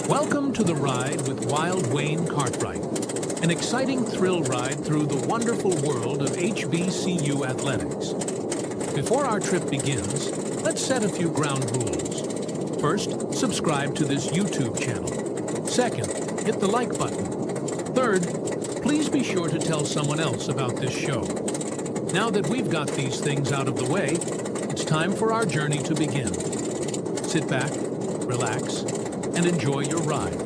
Welcome to the ride with Wild Wayne Cartwright, an exciting thrill ride through the wonderful world of HBCU athletics. Before our trip begins, let's set a few ground rules. First, subscribe to this YouTube channel. Second, hit the like button. Third, please be sure to tell someone else about this show. Now that we've got these things out of the way, it's time for our journey to begin. Sit back, relax, and enjoy your ride.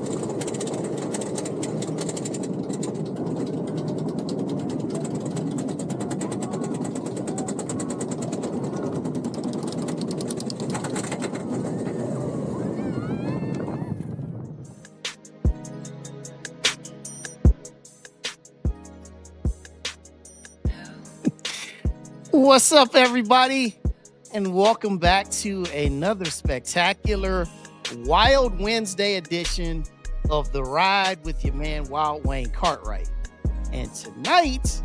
What's up, everybody? And welcome back to another spectacular Wild Wednesday edition of The Ride with your man, Wild Wayne Cartwright. And tonight,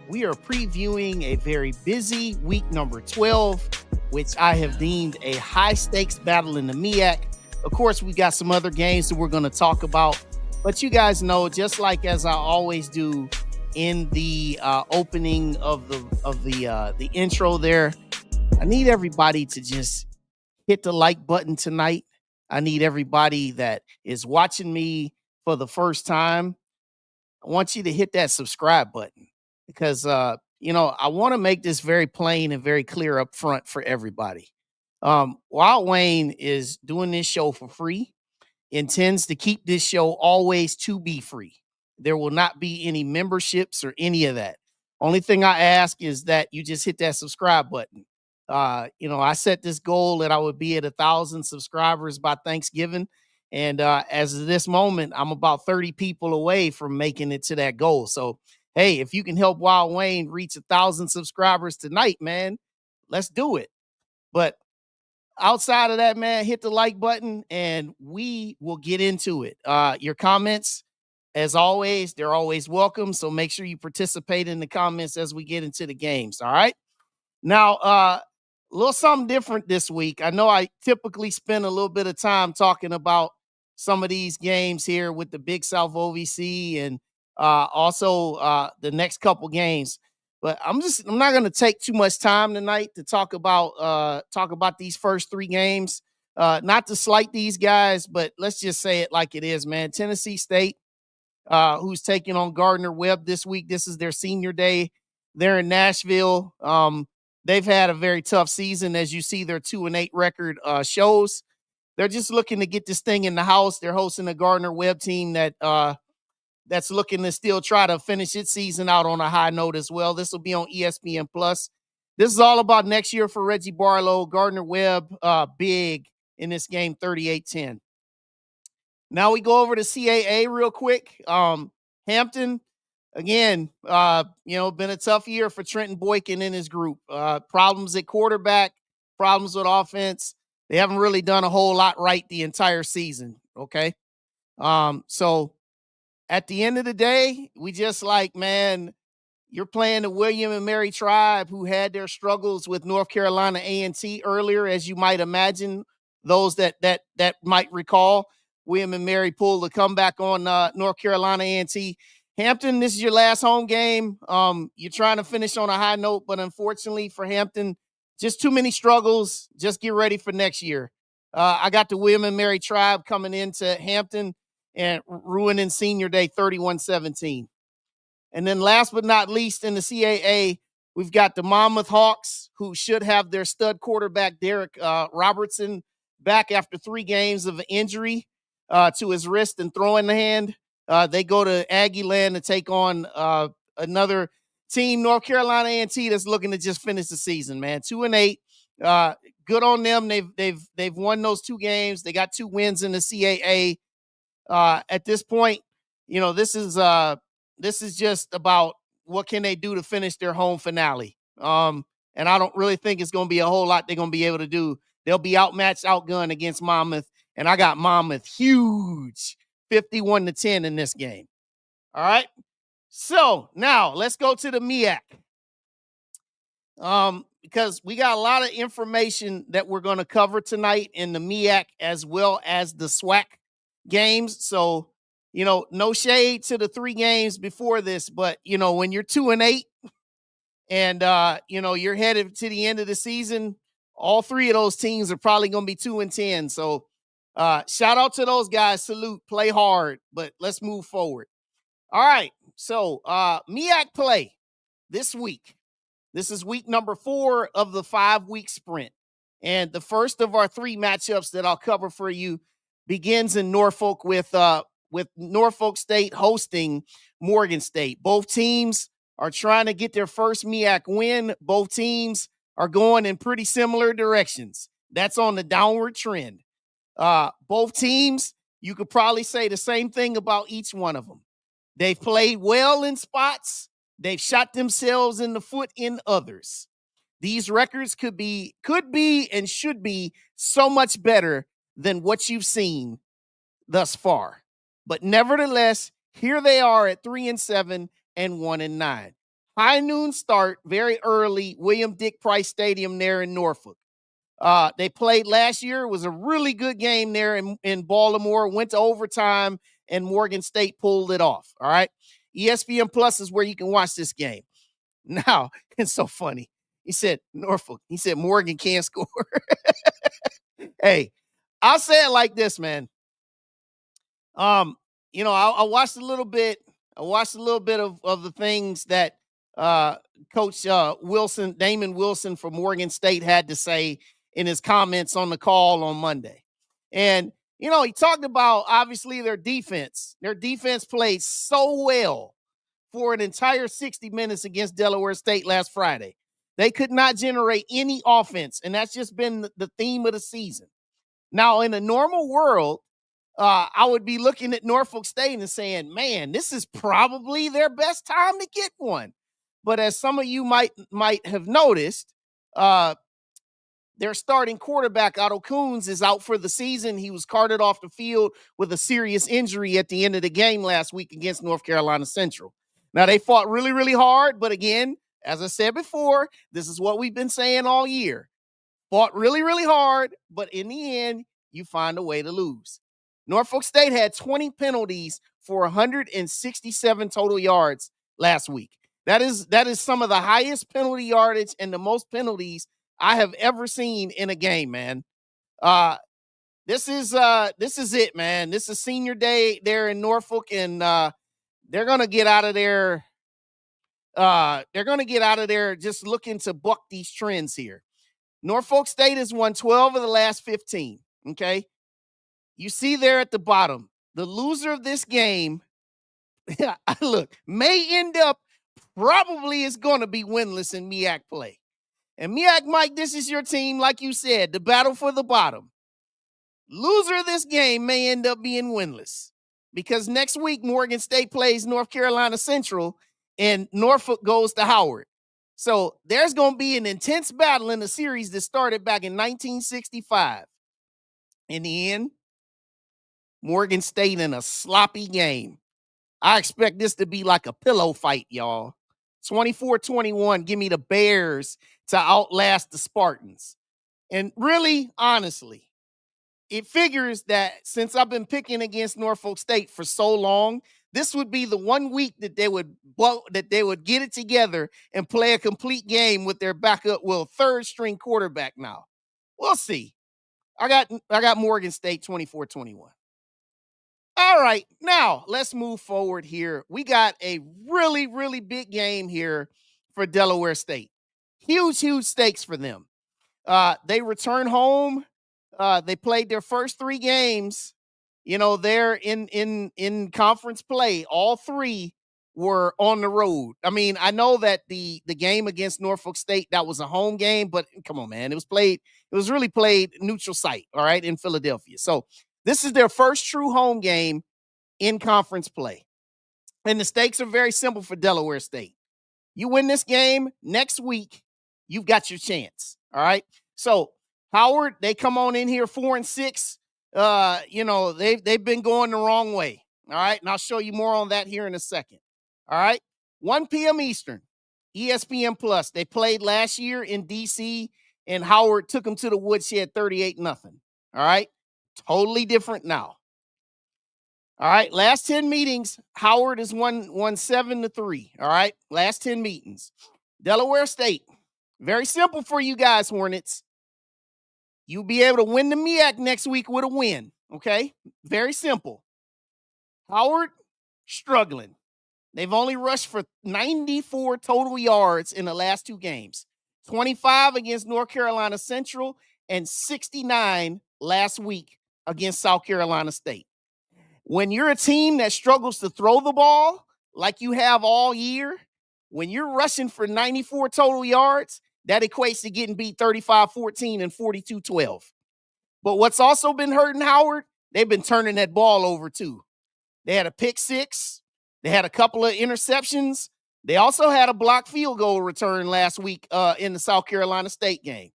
we are previewing a very busy week number 12, which I have deemed a high-stakes battle in the MEAC. Of course, we got some other games that we're going to talk about. But you guys know, just like as I always do in the opening of the intro there, I need everybody to just hit the like button tonight. I need everybody that is watching me for the first time. I want you to hit that subscribe button because, I want to make this very plain and very clear up front for everybody. Wild Wayne is doing this show for free, intends to keep this show always to be free. There will not be any memberships or any of that. Only thing I ask is that you just hit that subscribe button. I set this goal that I would be at 1,000 subscribers by Thanksgiving. And as of this moment, I'm about 30 people away from making it to that goal. So, hey, if you can help Wild Wayne reach 1,000 subscribers tonight, man, let's do it. But outside of that, man, hit the like button and we will get into it. Your comments, as always, they're always welcome. So make sure you participate in the comments as we get into the games. All right. Now, a little something different this week. I know I typically spend a little bit of time talking about some of these games here with the Big South OVC and also the next couple games. But I'm not going to take too much time tonight to talk about these first three games. Not to slight these guys, but let's just say it like it is, man. Tennessee State, who's taking on Gardner-Webb this week. This is their senior day. They're in Nashville. They've had a very tough season. As you see, their 2-8 record shows. They're just looking to get this thing in the house. They're hosting a Gardner-Webb team that's looking to still try to finish its season out on a high note as well. This will be on ESPN+. This is all about next year for Reggie Barlow. Gardner-Webb big in this game, 38-10. Now we go over to CAA real quick. Hampton, again, been a tough year for Trenton Boykin and his group. Problems at quarterback, problems with offense. They haven't really done a whole lot right the entire season, okay? So at the end of the day, we just man, you're playing the William and Mary Tribe, who had their struggles with North Carolina A&T earlier, as you might imagine. Those that might recall, William and Mary pulled the comeback on North Carolina A&T. Hampton, this is your last home game. You're trying to finish on a high note, but unfortunately for Hampton, just too many struggles. Just get ready for next year. I got the William and Mary Tribe coming into Hampton and ruining senior day 31-17. And then last but not least in the CAA, we've got the Monmouth Hawks, who should have their stud quarterback, Derek Robertson, back after 3 games of injury to his wrist and throwing the hand. They go to Aggie Land to take on another team, North Carolina A&T, that's looking to just finish the season, man. 2-8. Good on them. They've won those 2 games. They got 2 wins in the CAA. At this point, this is just about what can they do to finish their home finale. And I don't really think it's going to be a whole lot they're going to be able to do. They'll be outmatched, outgunned against Monmouth. And I got Monmouth huge 51-10 in this game. All right. So now let's go to the MEAC. Because we got a lot of information that we're going to cover tonight in the MEAC as well as the SWAC games. So, no shade to the 3 games before this, but when you're 2-8 and you're headed to the end of the season, all 3 of those teams are probably going to be 2-10. So, shout out to those guys. Salute, play hard, but let's move forward. All right. So, MEAC play this week. This is week number 4 of the 5-week sprint. And the first of our 3 matchups that I'll cover for you begins in Norfolk with Norfolk State hosting Morgan State. Both teams are trying to get their first MEAC win. Both teams are going in pretty similar directions. That's on the downward trend. Both teams, you could probably say the same thing about each one of them. They've played well in spots. They've shot themselves in the foot in others. These records could be and should be so much better than what you've seen thus far. But nevertheless, here they are at 3-7 and 1-9. High noon start, very early, William Dick Price Stadium there in Norfolk. They played last year. It was a really good game there in Baltimore. Went to overtime, and Morgan State pulled it off. All right. ESPN Plus is where you can watch this game. Now, it's so funny. He said, Norfolk. He said, Morgan can't score. Hey, I'll say it like this, man. I watched a little bit. I watched a little bit of the things that Coach Damon Wilson from Morgan State had to say in his comments on the call on Monday. And, he talked about, obviously, their defense. Their defense played so well for an entire 60 minutes against Delaware State last Friday. They could not generate any offense, and that's just been the theme of the season. Now, in a normal world, I would be looking at Norfolk State and saying, man, this is probably their best time to get one. But as some of you might have noticed, their starting quarterback, Otto Coons, is out for the season. He was carted off the field with a serious injury at the end of the game last week against North Carolina Central. Now, they fought really, really hard. But again, as I said before, this is what we've been saying all year. Fought really, really hard. But in the end, you find a way to lose. Norfolk State had 20 penalties for 167 total yards last week. That is some of the highest penalty yardage and the most penalties I have ever seen in a game, man. This is it, man. This is senior day there in Norfolk, and they're gonna get out of there. They're gonna get out of there just looking to buck these trends here. Norfolk State has won 12 of the last 15. Okay, you see there at the bottom, the loser of this game, look, may end up probably is going to be winless in MEAC play. And MEAC, Mike, this is your team, like you said, the battle for the bottom. Loser of this game may end up being winless because next week Morgan State plays North Carolina Central and Norfolk goes to Howard. So there's going to be an intense battle in the series that started back in 1965. In the end, Morgan State in a sloppy game. I expect this to be like a pillow fight, y'all. 24-21, give me the Bears to outlast the Spartans. And really, honestly, it figures that since I've been picking against Norfolk State for so long, this would be the one week that they would get it together and play a complete game with their backup, third string quarterback now. We'll see. I got Morgan State 24-21. All right, now let's move forward here. We got a really, really big game here for Delaware State. Huge, huge stakes for them. They return home. They played their first 3 games. They're in conference play. All 3 were on the road. I mean, I know that the game against Norfolk State, that was a home game, but come on, man. It was really played neutral site, all right, in Philadelphia. So this is their first true home game in conference play. And the stakes are very simple for Delaware State. You win this game next week, you've got your chance. All right. So Howard, they come on in here 4-6. they've been going the wrong way. All right. And I'll show you more on that here in a second. All right. 1 p.m. Eastern, ESPN Plus. They played last year in DC, and Howard took them to the woodshed 38-0. All right. Totally different now. All right. Last 10 meetings, Howard has won 7-3. All right. Last 10 meetings. Delaware State. Very simple for you guys, Hornets. You'll be able to win the MEAC next week with a win. Okay. Very simple. Howard, struggling. They've only rushed for 94 total yards in the last 2 games. 25 against North Carolina Central and 69 last week against South Carolina State. When you're a team that struggles to throw the ball like you have all year, when you're rushing for 94 total yards, that equates to getting beat 35-14 and 42-12. But what's also been hurting Howard, they've been turning that ball over too. They had a pick 6. They had a couple of interceptions. They also had a blocked field goal return last week in the South Carolina State game.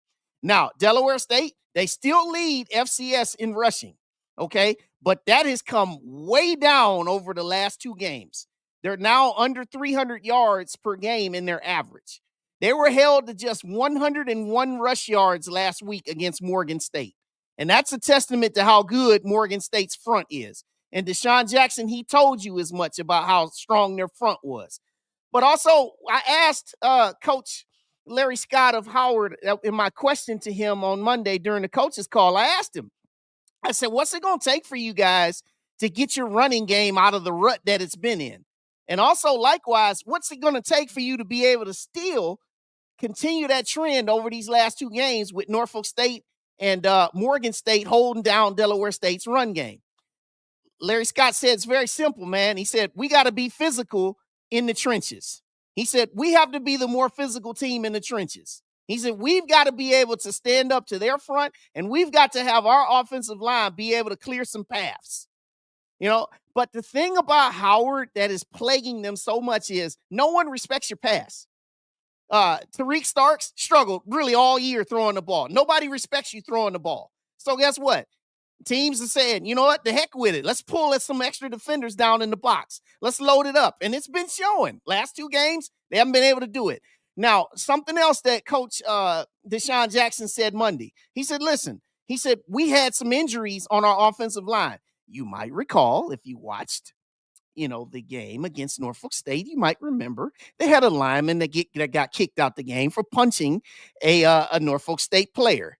Now, Delaware State, they still lead FCS in rushing, okay? But that has come way down over the last 2 games. They're now under 300 yards per game in their average. They were held to just 101 rush yards last week against Morgan State. And that's a testament to how good Morgan State's front is. And Deshaun Jackson, he told you as much about how strong their front was. But also, I asked Coach Larry Scott of Howard in my question to him on Monday during the coaches call. I asked him, I said, what's it going to take for you guys to get your running game out of the rut that it's been in? And also, likewise, what's it going to take for you to be able to still continue that trend over these last 2 games with Norfolk State and Morgan State holding down Delaware State's run game? Larry Scott said it's very simple, man. He said, we got to be physical in the trenches. He said, we have to be the more physical team in the trenches. He said, we've got to be able to stand up to their front, and we've got to have our offensive line be able to clear some paths. But the thing about Howard that is plaguing them so much is no one respects your pass. Tariq Starks struggled really all year throwing the ball. Nobody respects you throwing the ball. So guess what? Teams are saying, you know what, the heck with it. Let's pull some extra defenders down in the box. Let's load it up. And it's been showing. Last 2 games, they haven't been able to do it. Now, something else that Coach Deshaun Jackson said Monday. He said, listen, he said, we had some injuries on our offensive line. You might recall, if you watched, the game against Norfolk State, you might remember they had a lineman that got kicked out the game for punching a Norfolk State player.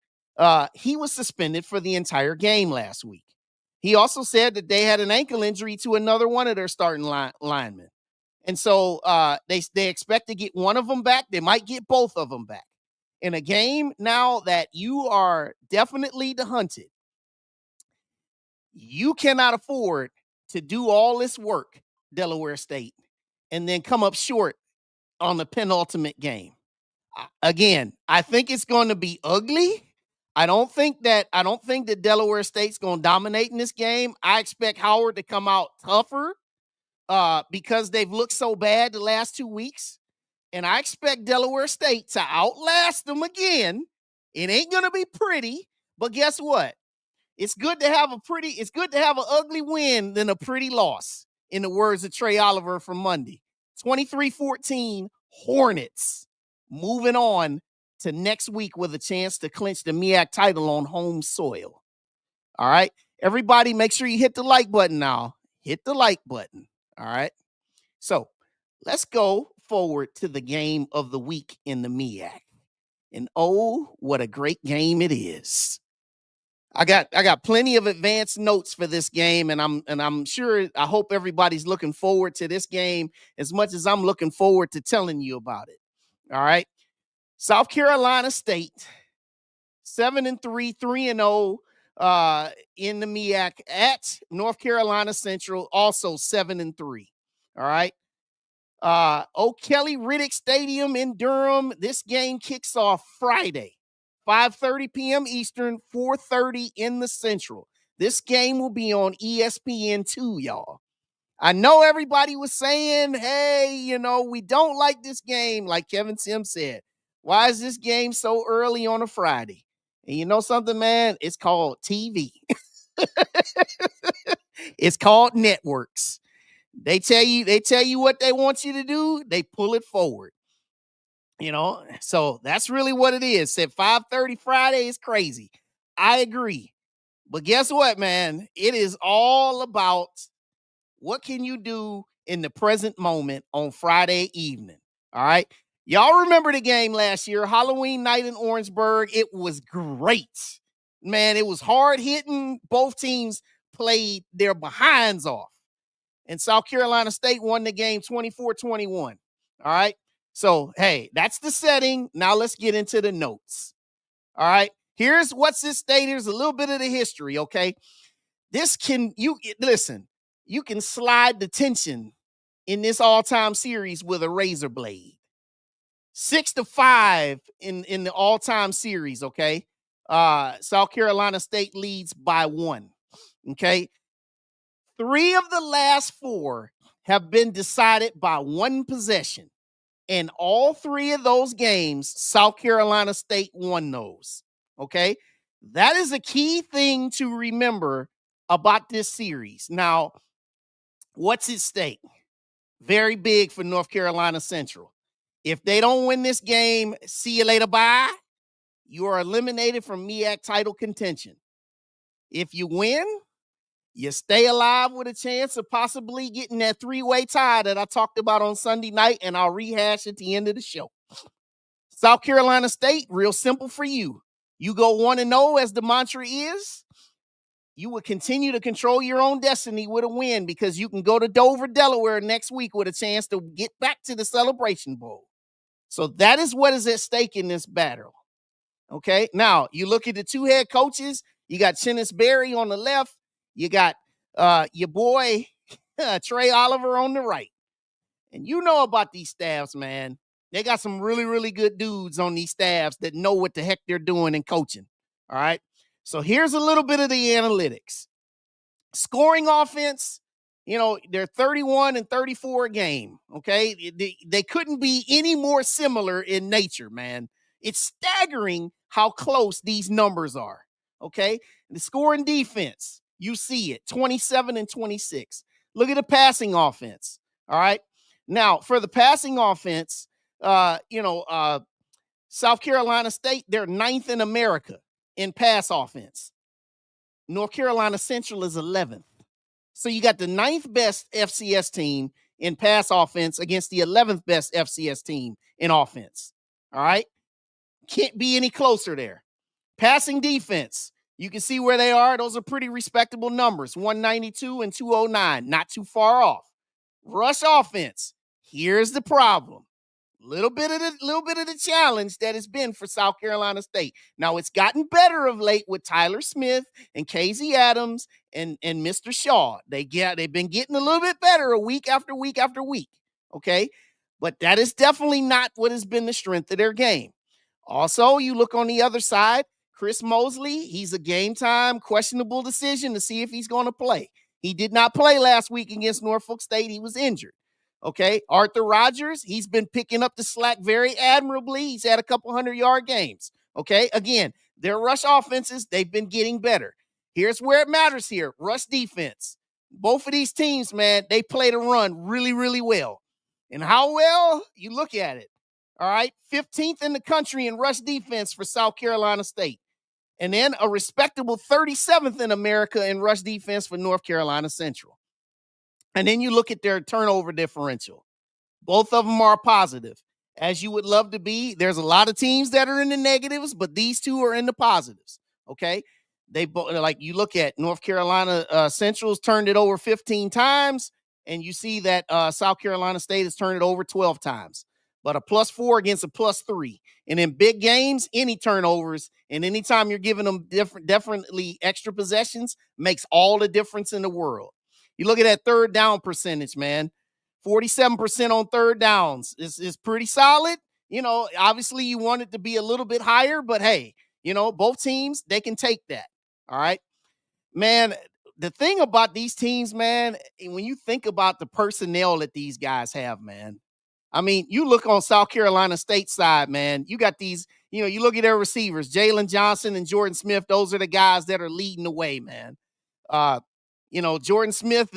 He was suspended for the entire game last week. He also said that they had an ankle injury to another one of their starting linemen. And so they expect to get one of them back. They might get both of them back. In a game now that you are definitely the hunted, you cannot afford to do all this work, Delaware State, and then come up short on the penultimate game. Again, I think it's going to be ugly. I don't think that Delaware State's going to dominate in this game. I expect Howard to come out tougher because they've looked so bad the last 2 weeks. And I expect Delaware State to outlast them again. It ain't going to be pretty, but guess what? It's good to have an ugly win than a pretty loss, in the words of Trey Oliver from Monday. 23-14 Hornets moving on to next week with a chance to clinch the MEAC title on home soil. All right. Everybody, make sure you hit the like button now. Hit the like button. All right. So let's go forward to the game of the week in the MEAC. And oh, what a great game it is. I got plenty of advanced notes for this game, and I hope everybody's looking forward to this game as much as I'm looking forward to telling you about it. All right. South Carolina State, 7-3, 3-0 in the MEAC at North Carolina Central, also 7-3. All right. O'Kelly Riddick Stadium in Durham. This game kicks off Friday, 5:30 p.m. Eastern, 4:30 in the Central. This game will be on ESPN2, y'all. I know everybody was saying, hey, we don't like this game, like Kevin Sims said. Why is this game so early on a Friday? And you know something, man? It's called TV. It's called networks. They tell you what they want you to do, they pull it forward. So that's really what it is. At 5:30 Friday is crazy. I agree. But guess what, man? It is all about what can you do in the present moment on Friday evening. All right. Y'all remember the game last year, Halloween night in Orangeburg? It was great. Man, it was hard hitting. Both teams played their behinds off. And South Carolina State won the game 24-21. All right. So, hey, that's the setting. Now let's get into the notes. All right. Here's what's this state. Here's a little bit of the history. Okay. You can slide the tension in this all-time series with a razor blade. 6-5 in the all-time series. Okay. South Carolina State leads by 1. Okay. 3 of the last 4 have been decided by 1 possession. And all 3 of those games, South Carolina State won those. Okay. That is a key thing to remember about this series. Now, what's at stake? Very big for North Carolina Central. If they don't win this game, see you later, bye. You are eliminated from MEAC title contention. If you win, you stay alive with a chance of possibly getting that 3-way tie that I talked about on Sunday night, and I'll rehash at the end of the show. South Carolina State, real simple for you. You go 1-0 as the mantra is. You will continue to control your own destiny with a win because you can go to Dover, Delaware next week with a chance to get back to the Celebration Bowl. So that is what is at stake in this battle. Okay, now you look at the 2 head coaches. You got Chennis Berry on the left. You got your boy Trey Oliver on the right. And you know about these staffs, man. They got some really, really good dudes on these staffs that know what the heck they're doing in coaching. All right. So here's a little bit of the analytics. Scoring offense, they're 31 and 34 a game. Okay. They couldn't be any more similar in nature, man. It's staggering how close these numbers are. Okay. The scoring defense, you see it, 27 and 26. Look at the passing offense. All right. Now, for the passing offense, South Carolina State, they're 9th in America in pass offense. North Carolina Central is 11th. So you got the 9th best FCS team in pass offense against the 11th best FCS team in offense. All right. Can't be any closer there. Passing defense, you can see where they are. Those are pretty respectable numbers, 192 and 209, not too far off. Rush offense, here's the problem. Little bit of the challenge that has been for South Carolina State. Now, it's gotten better of late with Tyler Smith and KZ Adams and Mr. Shaw. They've been getting a little bit better week after week after week, okay? But that is definitely not what has been the strength of their game. Also, you look on the other side, Chris Mosley, he's a game time questionable decision to see if he's going to play. He did not play last week against Norfolk State. He was injured. Okay. Arthur Rogers, he's been picking up the slack very admirably. He's had a couple 100-yard games. Okay. Again, their rush offenses, they've been getting better. Here's where it matters here. Rush defense. Both of these teams, man, they play the run really, really well. And how well? You look at it. All right. 15th in the country in rush defense for South Carolina State. And then a respectable 37th in America in rush defense for North Carolina Central. And then you look at their turnover differential. Both of them are positive, as you would love to be. There's a lot of teams that are in the negatives, but these two are in the positives. Okay. They both, like, you look at North Carolina Central's turned it over 15 times, and you see that South Carolina State has turned it over 12 times. But a +4 against a +3. And in big games, any turnovers and anytime you're giving them definitely extra possessions makes all the difference in the world. You look at that third down percentage, man. 47% on third downs is pretty solid. Obviously you want it to be a little bit higher, but hey, both teams, they can take that. All right, man. The thing about these teams, man, when you think about the personnel that these guys have, man, I mean, you look on South Carolina State side, man, you got these, you look at their receivers, Jalen Johnson and Jordan Smith. Those are the guys that are leading the way, man. Jordan Smith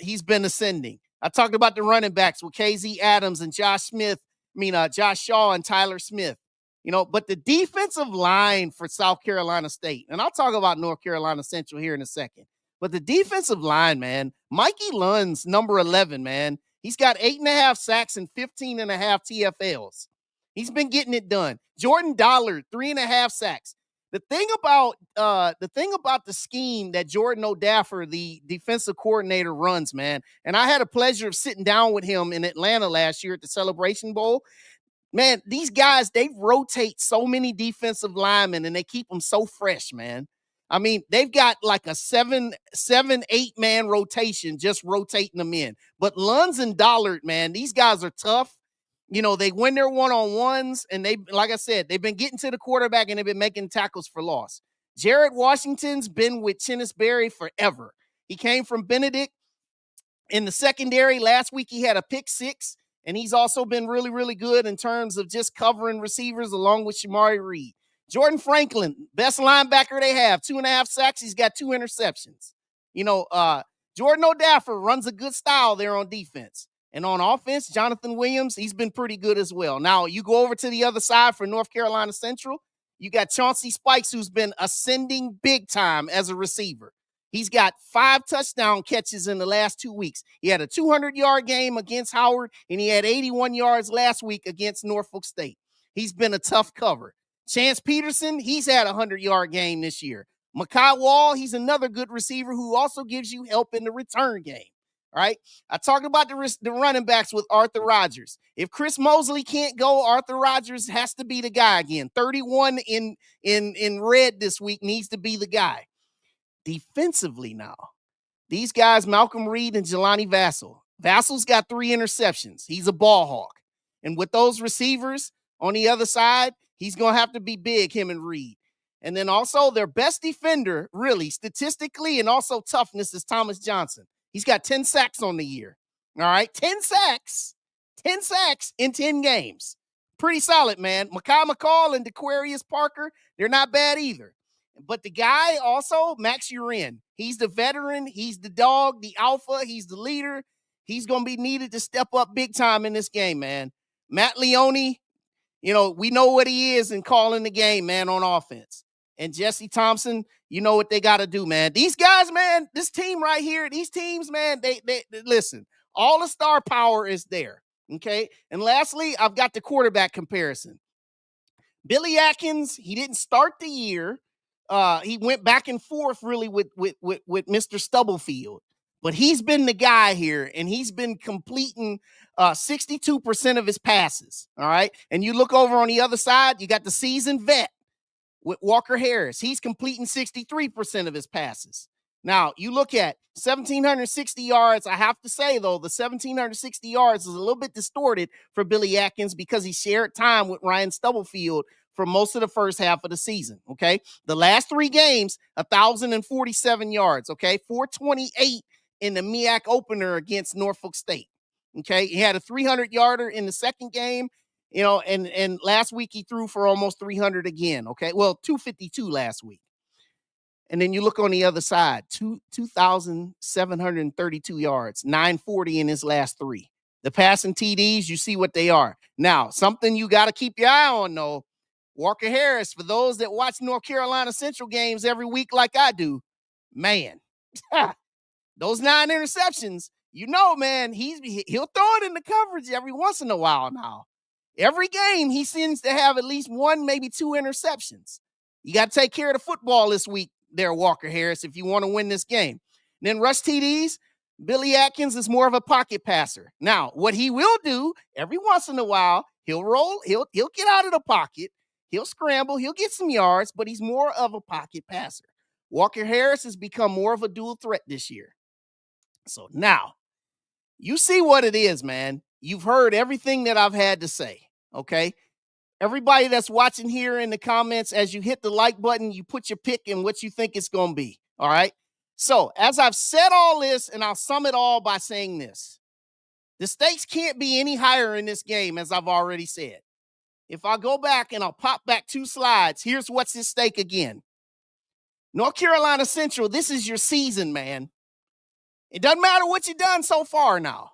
he's been ascending. I talked about the running backs with KZ Adams and Josh Shaw and Tyler Smith. But the defensive line for South Carolina State, and I'll talk about North Carolina Central here in a second, but the defensive line, man, Mikey Lunn's number 11, man. He's got 8.5 sacks and 15.5 TFLs. He's been getting it done. Jordan Dollard, 3.5 sacks. The thing about the scheme that Jordan O'Daffer, the defensive coordinator, runs, man, and I had a pleasure of sitting down with him in Atlanta last year at the Celebration Bowl. Man, these guys, they rotate so many defensive linemen and they keep them so fresh, man. I mean, they've got like a 8-man rotation just rotating them in. But Luns and Dollard, man, these guys are tough. They win their one-on-ones, and like I said, they've been getting to the quarterback and they've been making tackles for loss. Jared Washington's been with Chennisberry forever. He came from Benedict in the secondary. Last week, he had a pick 6. And he's also been really, really good in terms of just covering receivers along with Shamari Reed. Jordan Franklin, best linebacker they have, 2.5 sacks. He's got 2 interceptions. Jordan O'Daffer runs a good style there on defense. And on offense, Jonathan Williams, he's been pretty good as well. Now, you go over to the other side for North Carolina Central. You got Chauncey Spikes, who's been ascending big time as a receiver. He's got 5 touchdown catches in the last 2 weeks. He had a 200-yard game against Howard, and he had 81 yards last week against Norfolk State. He's been a tough cover. Chance Peterson, he's had a 100-yard game this year. Makai Wall, he's another good receiver who also gives you help in the return game. All right. I talked about the running backs with Arthur Rogers. If Chris Mosley can't go, Arthur Rogers has to be the guy again. 31 in red this week needs to be the guy. Defensively now, these guys, Malcolm Reed and Jelani Vassell. Vassell's got 3 interceptions. He's a ball hawk. And with those receivers on the other side, he's going to have to be big, him and Reed. And then also their best defender, really, statistically and also toughness, is Thomas Johnson. He's got 10 sacks on the year. All right, 10 sacks. 10 sacks in 10 games. Pretty solid, man. Makai McCall and DeQuarius Parker, they're not bad either. But the guy also, Max Urin, he's the veteran. He's the dog, the alpha. He's the leader. He's going to be needed to step up big time in this game, man. Matt Leone, we know what he is in calling the game, man, on offense. And Jesse Thompson, you know what they got to do, man. These guys, man, this team right here, these teams, man, they listen, all the star power is there, okay? And lastly, I've got the quarterback comparison. Billy Atkins, he didn't start the year. He went back and forth really with Mr. Stubblefield, but he's been the guy here, and he's been completing 62% of his passes. All right. And you look over on the other side, you got the seasoned vet with Walker Harris. He's completing 63% of his passes. Now, you look at 1,760 yards. I have to say, though, the 1,760 yards is a little bit distorted for Billy Atkins because he shared time with Ryan Stubblefield for most of the first half of the season, okay? The last 3 games, 1,047 yards, okay? 428 in the MEAC opener against Norfolk State, okay? He had a 300-yarder in the second game, and last week he threw for almost 300 again, okay? Well, 252 last week. And then you look on the other side, 2,732 yards, 940 in his last 3. The passing TDs, you see what they are. Now, something you got to keep your eye on, though, Walker Harris, for those that watch North Carolina Central games every week like I do, man, those 9 interceptions, man, he'll throw it in the coverage every once in a while now. Every game, he seems to have at least 1, maybe 2 interceptions. You got to take care of the football this week there, Walker Harris, if you want to win this game. And then rush TDs, Billy Atkins is more of a pocket passer. Now, what he will do every once in a while, he'll roll, he'll get out of the pocket, he'll scramble, he'll get some yards, but he's more of a pocket passer. Walker Harris has become more of a dual threat this year. So now, you see what it is, man. You've heard everything that I've had to say, okay? Everybody that's watching here in the comments, as you hit the like button, you put your pick in what you think it's going to be, all right? So, as I've said all this, and I'll sum it all by saying this. The stakes can't be any higher in this game, as I've already said. If I go back and I'll pop back 2 slides, here's what's at stake again. North Carolina Central, this is your season, man. It doesn't matter what you've done so far now.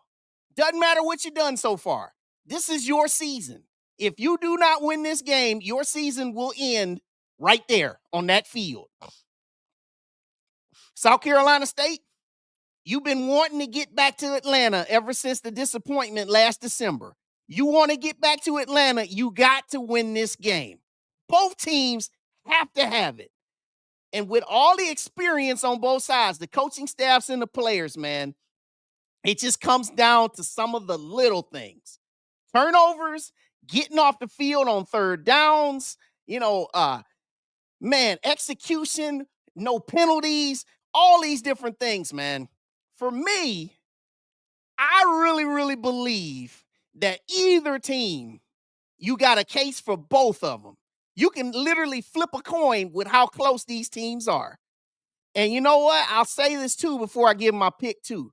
Doesn't matter what you've done so far. This is your season. If you do not win this game, your season will end right there on that field. South Carolina State, you've been wanting to get back to Atlanta ever since the disappointment last December. You want to get back to Atlanta, you got to win this game. Both teams have to have it. And with all the experience on both sides, the coaching staffs and the players, man, it just comes down to some of the little things. Turnovers, getting off the field on third downs, execution, no penalties, all these different things, man. For me, I really, really believe that either team, you got a case for both of them. You can literally flip a coin with how close these teams are. And you know what? I'll say this too before I give my pick too.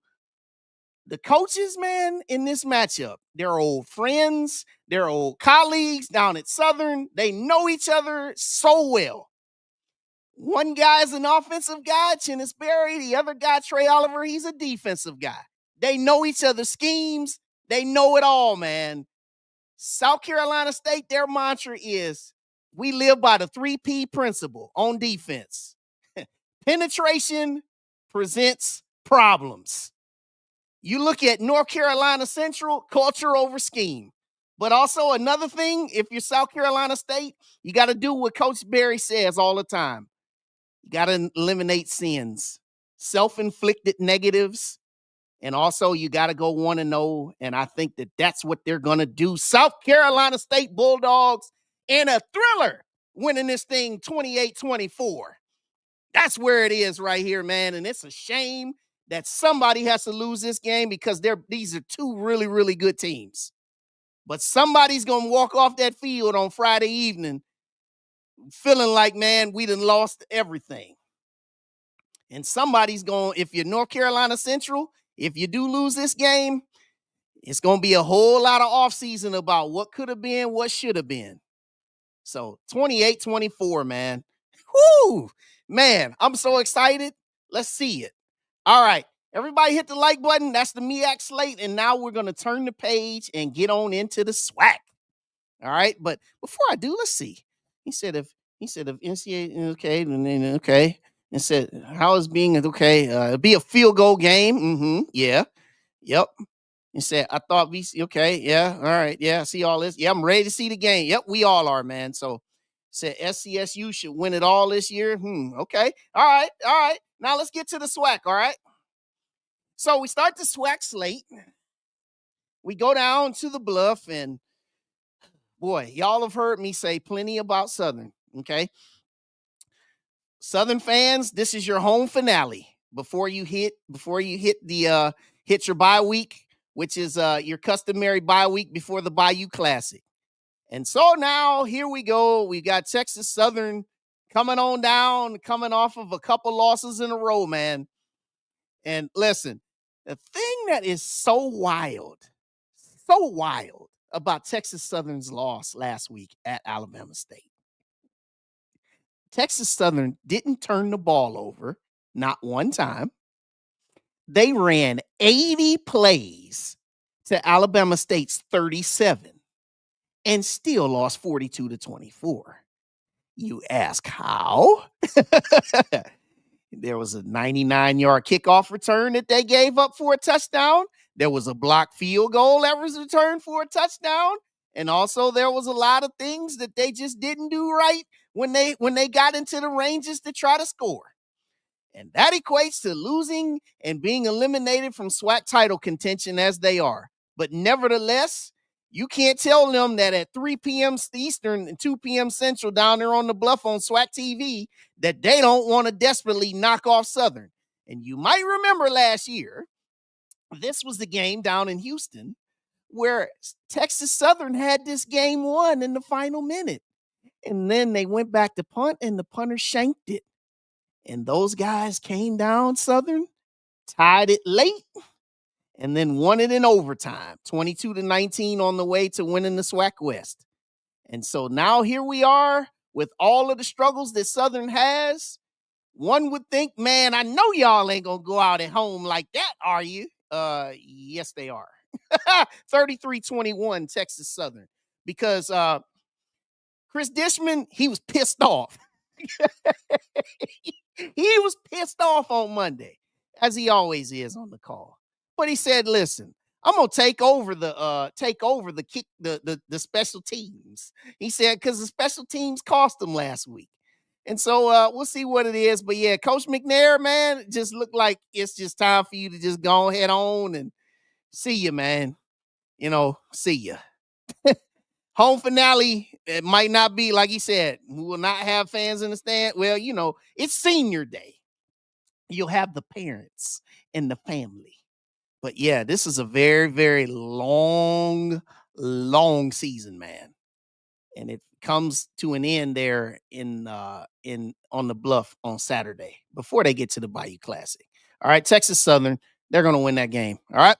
The coaches, man, in this matchup, they're old friends, they're old colleagues down at Southern. They know each other so well. One guy's an offensive guy, Chennis Berry. The other guy, Trey Oliver, he's a defensive guy. They know each other's schemes. They know it all, man. South Carolina State, their mantra is, we live by the 3P principle on defense. Penetration presents problems. You look at North Carolina Central, culture over scheme. But also another thing, if you're South Carolina State, you got to do what Coach Berry says all the time. You got to eliminate sins, self-inflicted negatives, and also you got to go 1-0, and I think that that's what they're going to do. South Carolina State Bulldogs in a thriller, winning this thing 28-24. That's where it is right here, man, and it's a shame that somebody has to lose this game because these are two really, really good teams. But somebody's going to walk off that field on Friday evening feeling like, man, we done lost everything. And somebody's going, if you're North Carolina Central, if you do lose this game, it's going to be a whole lot of offseason about what could have been, what should have been. So 28-24, man. Whoo! Man, I'm so excited. Let's see it. All right. Everybody hit the like button. That's the MEAC slate. And now we're going to turn the page and get on into the SWAC. All right. But before I do, let's see. He said if NCAA, okay. And said, how is being okay? It'll be a field goal game. Mm-hmm. Yeah. Yep. And said, I thought okay. Yeah. All right. Yeah. I see all this. Yeah. I'm ready to see the game. Yep. We all are, man. So said SCSU should win it all this year. Okay. All right. All right. Now let's get to the SWAC. All right. So we start the SWAC slate. We go down to the Bluff, and boy, y'all have heard me say plenty about Southern. Okay. Southern fans, this is your home finale before you hit your bye week, which is your customary bye week before the Bayou Classic. And so now here we go. We got Texas Southern coming on down, coming off of a couple losses in a row, man. And listen, the thing that is so wild about Texas Southern's loss last week at Alabama State. Texas Southern didn't turn the ball over, not one time. They ran 80 plays to Alabama State's 37 and still lost 42-24. You ask how? There was a 99-yard kickoff return that they gave up for a touchdown. There was a blocked field goal that was returned for a touchdown. And also there was a lot of things that they just didn't do right when they got into the ranges to try to score. And that equates to losing and being eliminated from SWAC title contention as they are. But nevertheless, you can't tell them that at 3 p.m. Eastern and 2 p.m. Central down there on the Bluff on SWAC TV that they don't want to desperately knock off Southern. And you might remember last year, this was the game down in Houston where Texas Southern had this game won in the final minute. And then they went back to punt and the punter shanked it. And those guys came down Southern, tied it late, and then won it in overtime, 22-19 on the way to winning the SWAC West. And so now here we are with all of the struggles that Southern has. One would think, man, I know y'all ain't gonna go out at home like that, are you? Yes, they are. 33-21 Texas Southern. Because Chris Dishman, he was pissed off. He was pissed off on Monday, as he always is on the call. But he said, listen, I'm gonna take over the kick, the special teams. He said, because the special teams cost them last week. And so we'll see what it is. But yeah, Coach McNair, man, it just looked like it's just time for you to just go head on and see you, man. See you. Home finale, it might not be, like he said, we will not have fans in the stand. Well, it's senior day. You'll have the parents and the family. But yeah, this is a very, very long season, man. And it comes to an end there in on the Bluff on Saturday before they get to the Bayou Classic. All right, Texas Southern, they're going to win that game. All right.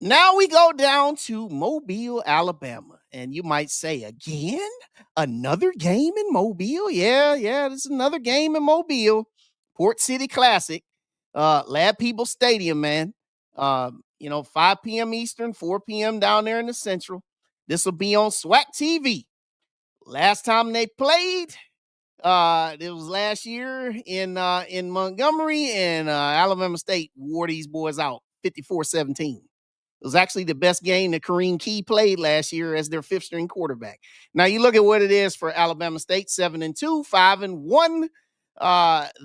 Now we go down to Mobile, Alabama. And you might say, again, another game in Mobile? Yeah, this is another game in Mobile. Port City Classic, Lab People Stadium, man. 5 p.m. Eastern, 4 p.m. down there in the Central. This will be on SWAC TV. Last time they played, it was last year in Montgomery, and Alabama State wore these boys out 54-17. It was actually the best game that Kareem Key played last year as their fifth string quarterback. Now you look at what it is for Alabama State, 7-2, 5-1.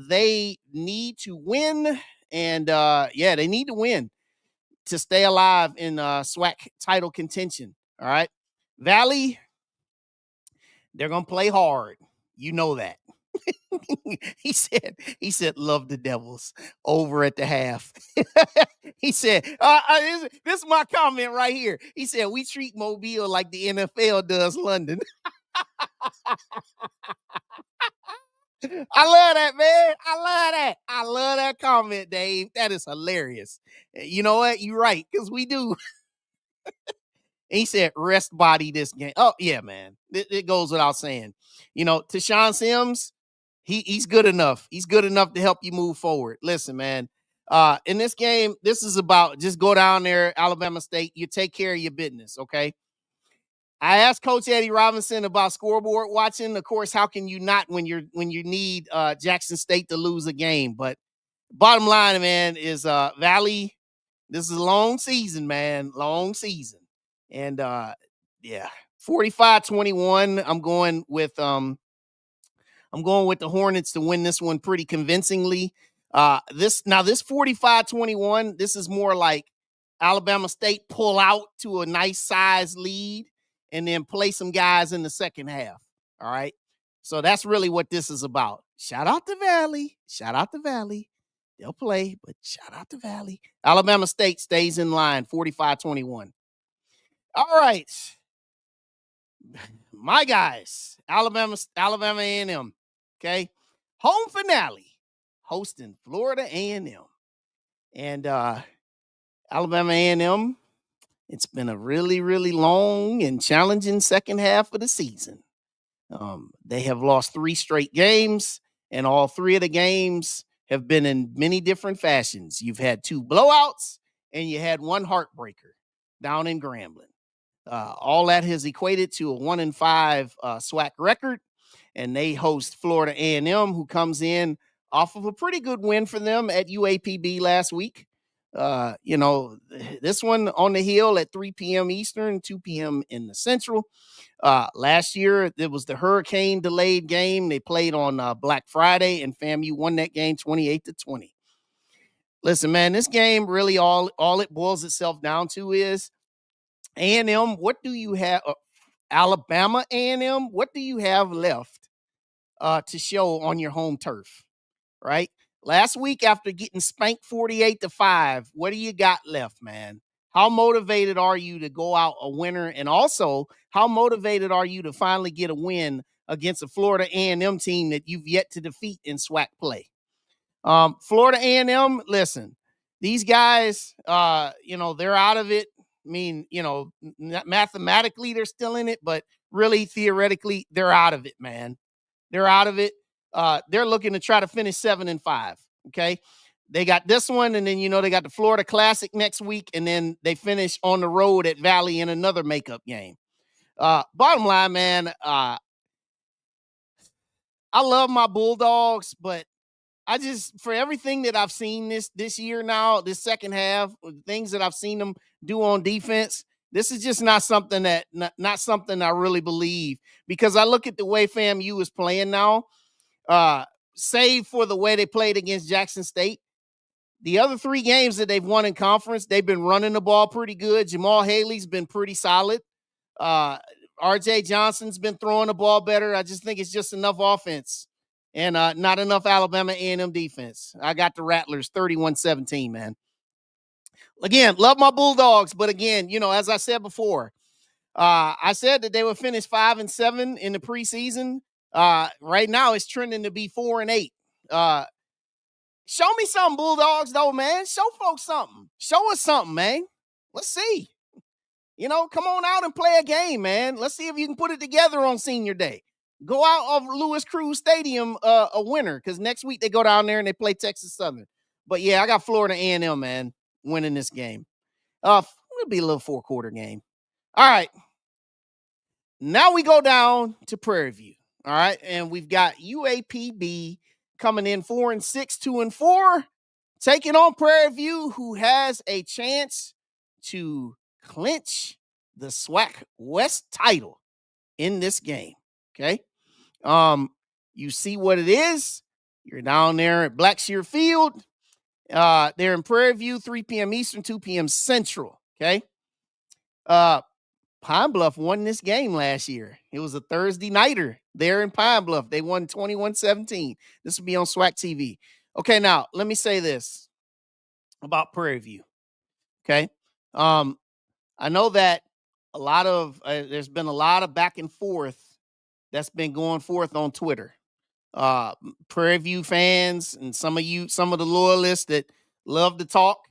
They need to win, and they need to win to stay alive in SWAC title contention. All right, Valley, they're gonna play hard. You know that. He said, love the Devils over at the half. He said, this is my comment right here. He said, we treat Mobile like the NFL does London. I love that, man. I love that comment, Dave. That is hilarious. You know what? You're right, because we do. He said, rest body this game. Oh, yeah, man. It goes without saying. Tashawn Sims, he's good enough. He's good enough to help you move forward. Listen, man. In this game, this is about just go down there, Alabama State. You take care of your business, okay? I asked Coach Eddie Robinson about scoreboard watching. Of course, how can you not when you need Jackson State to lose a game? But bottom line, man, is Valley. This is a long season, man. Long season. And 45-21. I'm going with the Hornets to win this one pretty convincingly. This 45-21, this is more like Alabama State pull out to a nice size lead and then play some guys in the second half. All right. So that's really what this is about. Shout out to Valley. They'll play, but shout out to Valley. Alabama State stays in line, 45-21. All right. My guys, Alabama A&M. Okay. Home finale, hosting Florida A&M. And Alabama A&M, it's been a really, really long and challenging second half of the season. They have lost 3 straight games, and all 3 of the games have been in many different fashions. You've had 2 blowouts, and you had 1 heartbreaker down in Grambling. All that has equated to a 1-5 SWAC record, and they host Florida A&M, who comes in off of a pretty good win for them at UAPB last week. This one on the hill at 3 p.m. Eastern, 2 p.m. in the Central. Last year, it was the hurricane delayed game. They played on Black Friday, and FAMU won that game 28-20. Listen, man, this game really all it boils itself down to is A&M, what do you have? Alabama A&M, what do you have left to show on your home turf, right? Last week, after getting spanked 48-5, what do you got left, man? How motivated are you to go out a winner? And also, how motivated are you to finally get a win against a Florida A&M team that you've yet to defeat in SWAC play? Florida A&M, listen, these guys, they're out of it. I mean, mathematically they're still in it, but really theoretically they're out of it, man. They're out of it. They're looking to try to finish 7-5. Okay. They got this one, and then, they got the Florida Classic next week, and then they finish on the road at Valley in another makeup game. Bottom line, man, I love my Bulldogs, but I just, for everything that I've seen this year now, this second half, things that I've seen them do on defense, this is just not something not something I really believe, because I look at the way FAMU is playing now, save for the way they played against Jackson State. The other 3 games that they've won in conference, they've been running the ball pretty good. Jamal Haley's been pretty solid. RJ Johnson's been throwing the ball better. I just think it's just enough offense and not enough Alabama A&M defense. I got the Rattlers 31-17, man. Again, love my Bulldogs, but again, as I said before, I said that they would finish 5-7 in the preseason. Right now, it's trending to be 4-8. Show me something, Bulldogs, though, man. Show folks something. Show us something, man. Let's see. Come on out and play a game, man. Let's see if you can put it together on senior day. Go out of Lewis Cruz Stadium a winner, because next week they go down there and they play Texas Southern. But, yeah, I got Florida A&M, man, winning this game. It'll be a little 4-quarter game. All right. Now we go down to Prairie View. All right. And we've got UAPB coming in 4-6, 2-4, taking on Prairie View, who has a chance to clinch the SWAC West title in this game. Okay. You see what it is. You're down there at Blackshear Field. They're in Prairie View, 3 p.m. Eastern, 2 p.m. Central. Okay. Pine Bluff won this game last year. It was a Thursday nighter there in Pine Bluff. They won 21-17. This will be on SWAC TV. Okay, now let me say this about Prairie View. Okay. I know that there's been a lot of back and forth that's been going forth on Twitter. Prairie View fans and some of the loyalists that love to talk.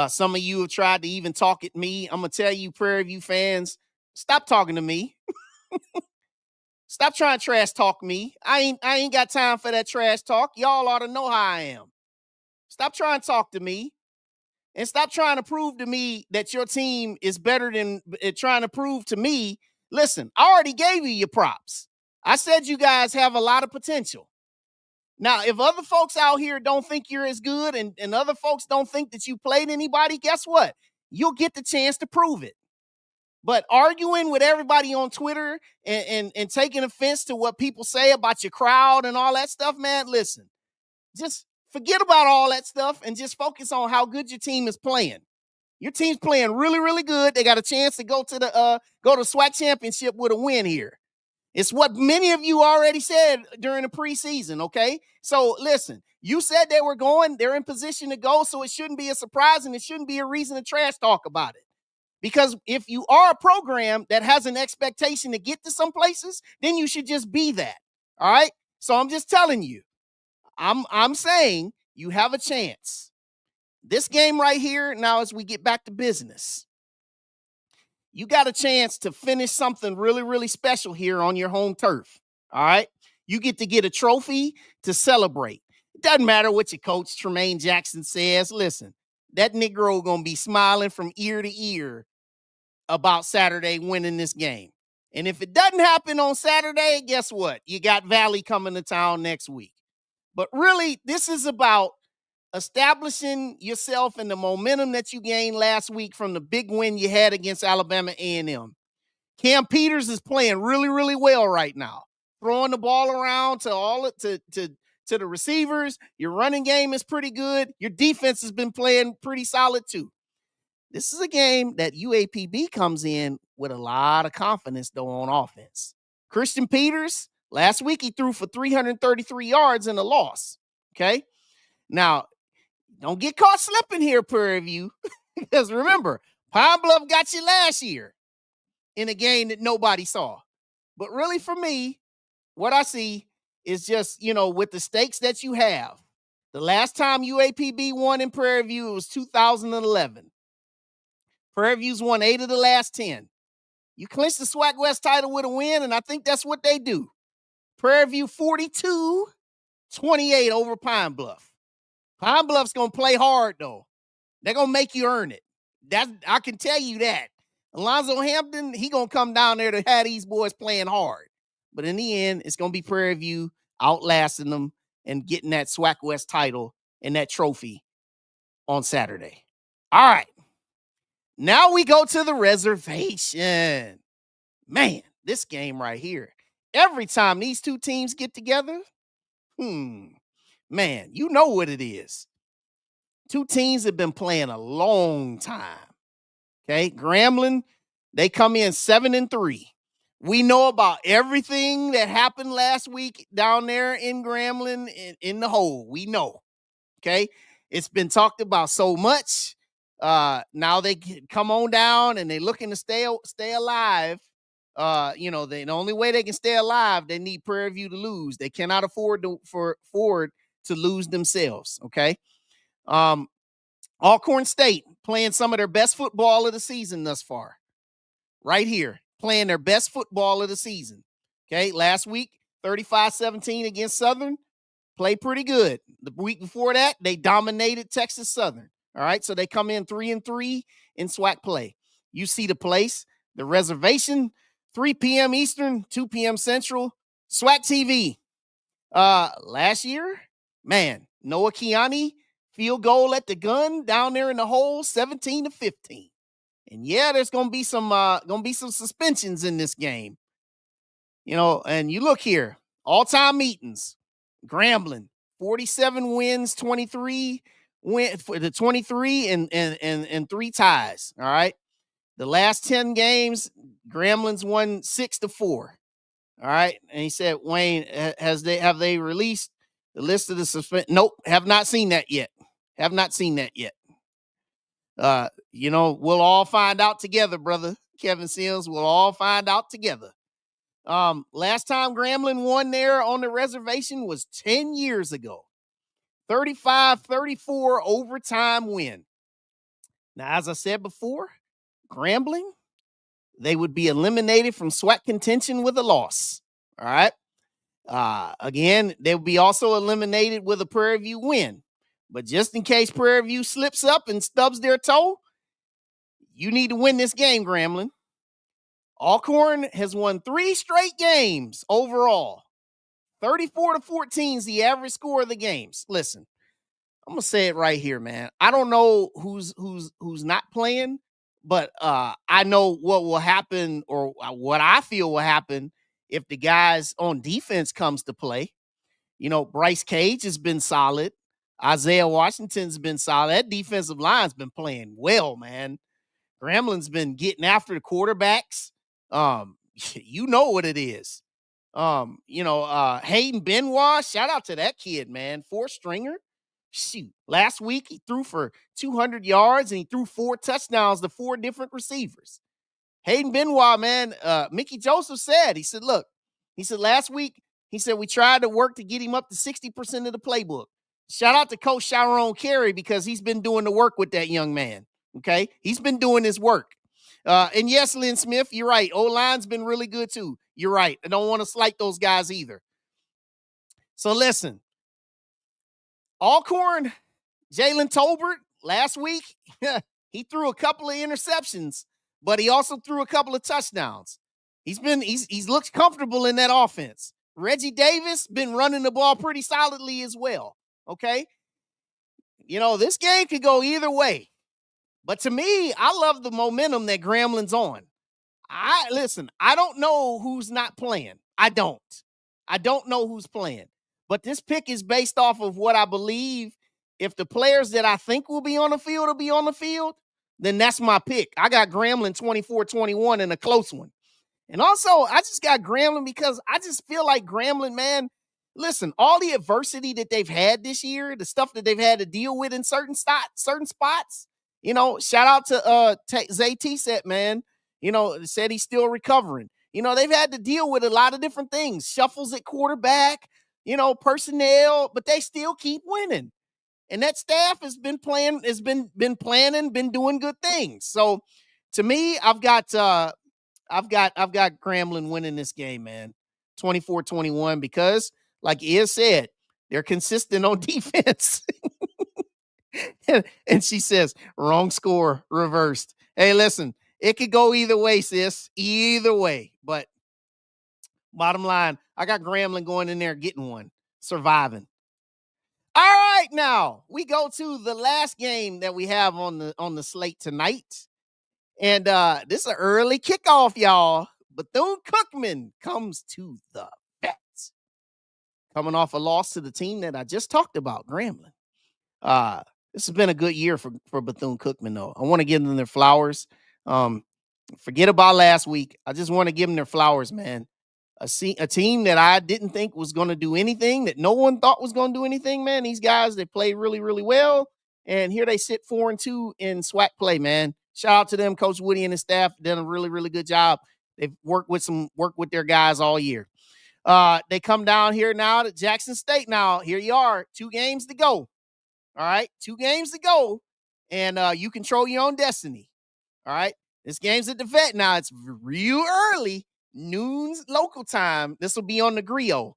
Some of you have tried to even talk at me. I'm going to tell you, Prairie View fans, stop talking to me. Stop trying to trash talk me. I ain't got time for that trash talk. Y'all ought to know how I am. Stop trying to talk to me. And stop trying to prove to me that your team is better than trying to prove to me. Listen, I already gave you your props. I said you guys have a lot of potential. Now, if other folks out here don't think you're as good and other folks don't think that you played anybody, guess what? You'll get the chance to prove it. But arguing with everybody on Twitter and taking offense to what people say about your crowd and all that stuff, man, listen, just forget about all that stuff and just focus on how good your team is playing. Your team's playing really, really good. They got a chance to go to SWAC Championship with a win here. It's what many of you already said during the preseason, okay? So, listen, you said they were going. They're in position to go, so it shouldn't be a surprise, and it shouldn't be a reason to trash talk about it. Because if you are a program that has an expectation to get to some places, then you should just be that, all right? So I'm just telling you, I'm saying you have a chance. This game right here, now as we get back to business, you got a chance to finish something really, really special here on your home turf. All right. You get to get a trophy to celebrate. It doesn't matter what your coach, Tremaine Jackson, says. Listen, that Negro going to be smiling from ear to ear about Saturday winning this game. And if it doesn't happen on Saturday, guess what? You got Valley coming to town next week. But really, this is about establishing yourself and the momentum that you gained last week from the big win you had against Alabama A&M. Cam Peters is playing really, really well right now, throwing the ball around to the receivers. Your running game is pretty good. Your defense has been playing pretty solid too. This is a game that UAPB comes in with a lot of confidence, though, on offense. Christian Peters, last week he threw for 333 yards in a loss. Okay? Now, don't get caught slipping here, Prairie View, because remember, Pine Bluff got you last year in a game that nobody saw. But really, for me, what I see is just, with the stakes that you have, the last time UAPB won in Prairie View, it was 2011. Prairie View's won 8 of the last 10. You clinched the SWAC West title with a win, and I think that's what they do. Prairie View 42, 28 over Pine Bluff. Pine Bluff's going to play hard, though. They're going to make you earn it. I can tell you that. Alonzo Hampton, he going to come down there to have these boys playing hard. But in the end, it's going to be Prairie View outlasting them and getting that SWAC West title and that trophy on Saturday. All right. Now we go to the reservation. Man, this game right here. Every time these two teams get together, man, you know what it is. Two teams have been playing a long time. Okay, Grambling, they come in 7-3. We know about everything that happened last week down there in Grambling in the hole. We know. Okay, it's been talked about so much. Now they come on down and they're looking to stay alive. The only way they can stay alive, they need Prairie View to lose. They cannot afford to lose themselves. Okay. Alcorn State playing some of their best football of the season thus far. Right here, playing their best football of the season. Okay, last week, 35-17 against Southern. Played pretty good. The week before that, they dominated Texas Southern. All right, so they come in 3-3 in SWAC play. You see the place, the reservation, 3 p.m. Eastern, 2 p.m. Central. SWAC TV. Last year, man, Noah Kiani, field goal at the gun down there in the hole, 17-15. And yeah, there's gonna be some suspensions in this game. And you look here, all-time meetings. Grambling, 47 wins, 23 win for the 23 and 3 ties. All right. The last 10 games, Grambling's won 6-4. All right. And he said, Wayne, have they released the list of the suspension? Nope, have not seen that yet. We'll all find out together, brother. Kevin Sims, we'll all find out together. Last time Grambling won there on the reservation was 10 years ago. 35-34 overtime win. Now, as I said before, Grambling, they would be eliminated from SWAC contention with a loss. All right. Again, they would be also eliminated with a Prairie View win. But just in case Prairie View slips up and stubs their toe, you need to win this game, Grambling. Alcorn has won 3 straight games overall. 34-14 is the average score of the games. Listen, I'm gonna say it right here, man. I don't know who's not playing, but I know what will happen, or what I feel will happen if the guys on defense comes to play. Bryce Cage has been solid. Isaiah Washington's been solid. That defensive line's been playing well, man. Grambling's been getting after the quarterbacks. You know what it is. Hayden Benoit, shout out to that kid, man. 4-stringer. Shoot. Last week he threw for 200 yards and he threw 4 touchdowns to 4 different receivers. Hayden Benoit, man, Mickey Joseph said, last week, we tried to work to get him up to 60% of the playbook. Shout out to Coach Sharon Carey because he's been doing the work with that young man. Okay. He's been doing his work. And yes, Lynn Smith, you're right. O-line's been really good too. You're right. I don't want to slight those guys either. So listen, Alcorn, Jalen Tolbert, last week, he threw a couple of interceptions, but he also threw a couple of touchdowns. He's looked comfortable in that offense. Reggie Davis been running the ball pretty solidly as well. Okay. This game could go either way. But to me, I love the momentum that Grambling's on. I don't know who's not playing. I don't know who's playing. But this pick is based off of what I believe. If the players that I think will be on the field will be on the field, then that's my pick. I got Grambling 24-21 in a close one. And also, I just got Grambling because I just feel like Grambling, man, listen, all the adversity that they've had this year, the stuff that they've had to deal with in certain spots, shout out to Zay T-Set, man. Said he's still recovering. They've had to deal with a lot of different things, shuffles at quarterback, personnel, but they still keep winning. And that staff has been planning, been doing good things. So to me, I've got Grambling winning this game, man. 24-21, because like Iz said, They're consistent on defense. And she says, wrong score, reversed. Hey, listen, it could go either way, sis. Either way. But bottom line, I got Grambling going in there getting one, surviving. All right, now we go to the last game that we have on the slate tonight. And this is an early kickoff, y'all. Bethune-Cookman comes to the Vets. Coming off a loss to the team that I just talked about, Grambling. This has been a good year for Bethune-Cookman, though. I want to give them their flowers. Forget about last week. I just want to give them their flowers, man. A team that I didn't think was going to do anything, that no one thought was going to do anything, man. These guys, they played really, really well. And here they sit 4-2 in SWAC play, man. Shout out to them. Coach Woody and his staff done a really, really good job. They've worked with their guys all year. They come down here now to Jackson State. Now, here you are, 2 games to go. All right, 2 games to go. And you control your own destiny. All right. This game's at the Vet now. It's real early. Noon local time. This will be on the Griot.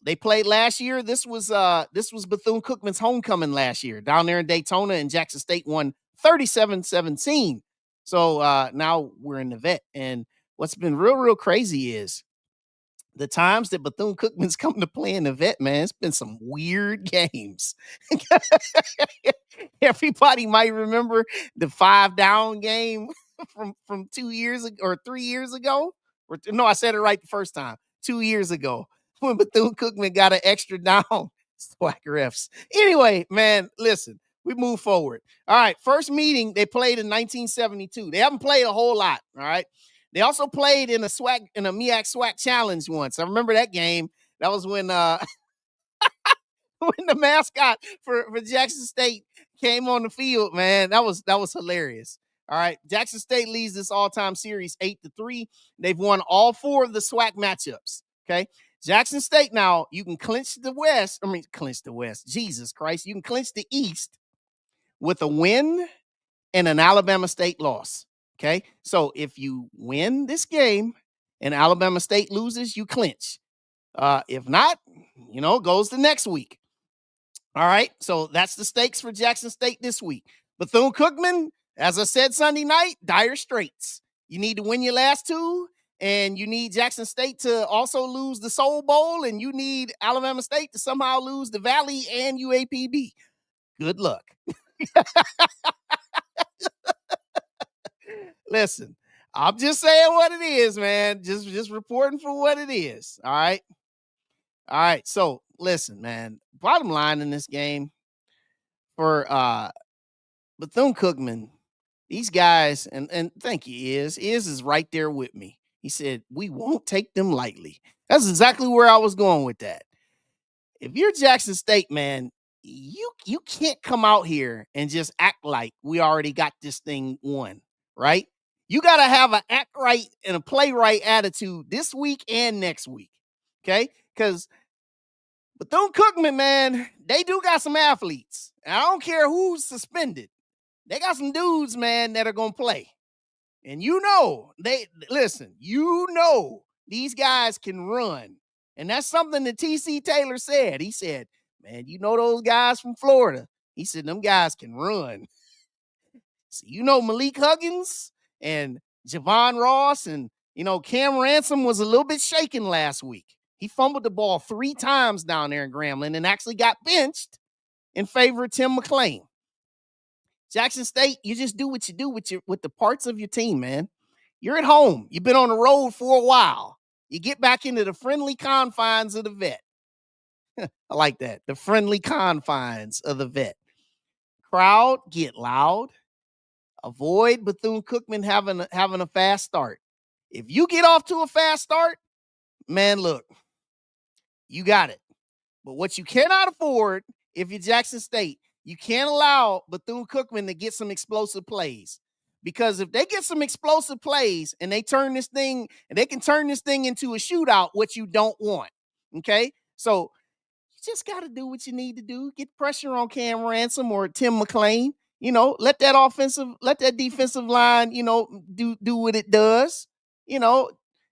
They played last year. This was Bethune-Cookman's homecoming last year down there in Daytona, and Jackson State won 37-17. So now we're in the Vet. And what's been real crazy is the times that Bethune-Cookman's come to play in the Vet, man, it's been some weird games. Everybody might remember the 5-down game from 2 years ago or 3 years ago. No, I said it right the first time. 2 years ago when Bethune-Cookman got an extra down. SWAC refs. Anyway, man, listen, we move forward. All right, first meeting they played in 1972. They haven't played a whole lot. All right. They also played in a MEAC SWAC Challenge once. I remember that game. That was when when the mascot for Jackson State came on the field, man. That was hilarious. All right. Jackson State leads this all-time series 8-3. They've won all 4 of the SWAC matchups. Okay. Jackson State now, you can clinch the West. Jesus Christ. You can clinch the East with a win and an Alabama State loss. Okay. So if you win this game and Alabama State loses, you clinch. If not, goes to next week. All right. So that's the stakes for Jackson State this week. Bethune-Cookman, as I said Sunday night, dire straits. You need to win your last 2, and you need Jackson State to also lose the Soul Bowl, and you need Alabama State to somehow lose the Valley and UAPB. Good luck. Listen, I'm just saying what it is, man. Just reporting for what it is. All right. All right. So listen, man, bottom line in this game for Bethune-Cookman, these guys, and thank you, Iz is right there with me. He said, we won't take them lightly. That's exactly where I was going with that. If you're Jackson State, man, you can't come out here and just act like we already got this thing won, right? You got to have an act right and a play right attitude this week and next week, okay? Because Bethune-Cookman, man, they do got some athletes. And I don't care who's suspended. They got some dudes, man, that are going to play. And these guys can run. And that's something that T.C. Taylor said. He said, man, those guys from Florida. He said, them guys can run. So, Malik Huggins and Javon Ross and, Cam Ransom was a little bit shaken last week. He fumbled the ball 3 times down there in Grambling and actually got benched in favor of Tim McClain. Jackson State, you just do what you do with the parts of your team, man. You're at home. You've been on the road for a while. You get back into the friendly confines of the Vet. I like that. The friendly confines of the Vet. Crowd, get loud. Avoid Bethune-Cookman having a fast start. If you get off to a fast start, man, look, you got it. But what you cannot afford, if you're Jackson State, you can't allow Bethune-Cookman to get some explosive plays. Because if they get some explosive plays and they can turn this thing into a shootout, what you don't want. Okay? So you just got to do what you need to do. Get pressure on Cam Ransom or Tim McClain. Let that defensive line, do what it does.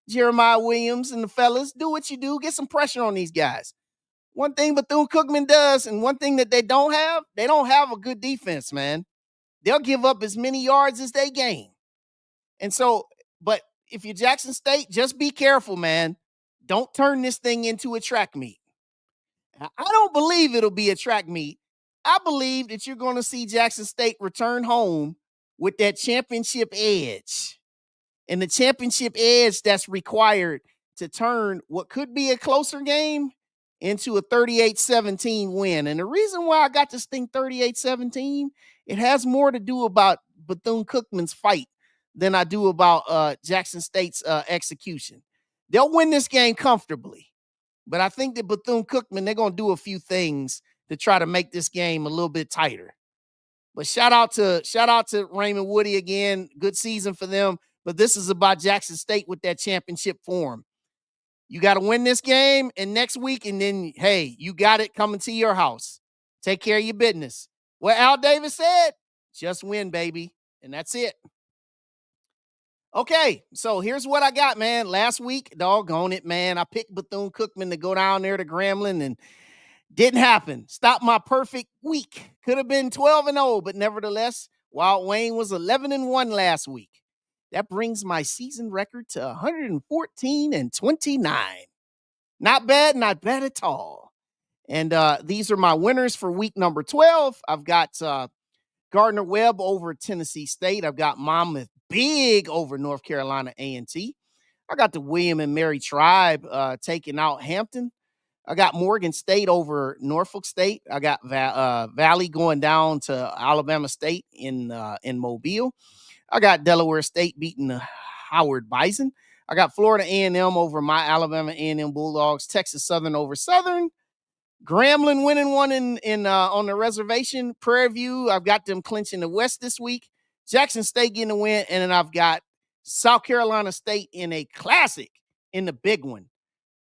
Jeremiah Williams and the fellas, do what you do. Get some pressure on these guys. one thing Bethune-Cookman does, and one thing that they don't have a good defense, man. They'll give up as many yards as they gain. And so, but if you're Jackson State, just be careful, man. Don't turn this thing into a track meet. I don't believe it'll be a track meet. I believe that you're going to see Jackson State return home with that championship edge. And the championship edge that's required to turn what could be a closer game into a 38-17 win. And the reason why I got this thing 38-17, it has more to do about Bethune-Cookman's fight than I do about Jackson State's execution. They'll win this game comfortably. But I think that Bethune-Cookman, they're going to do a few things to try to make this game a little bit tighter. But shout out to Raymond Woody again. Good season for them. But this is about Jackson State with that championship form. You got to win this game and next week, and then, hey, you got it coming to your house. Take care of your business. What Al Davis said, just win, baby. And that's it. Okay, so here's what I got, man. Last week, doggone it, man. I picked Bethune-Cookman to go down there to Grambling, and didn't happen. Stopped my perfect week. Could have been 12-0, but nevertheless, Wild Wayne was 11-1 last week. That brings my season record to 114-29. Not bad at all. And these are my winners for week number 12. I've got Gardner-Webb over Tennessee State. I've got Monmouth big over North Carolina A&T. I got the William and Mary Tribe taking out Hampton. I got Morgan State over Norfolk State. I got Valley going down to Alabama State in Mobile. I got Delaware State beating the Howard Bison. I got Florida A&M over my Alabama A&M Bulldogs. Texas Southern over Southern. Grambling winning one on the reservation. Prairie View, I've got them clinching the West this week. Jackson State getting a win, and then I've got South Carolina State in a classic in the big one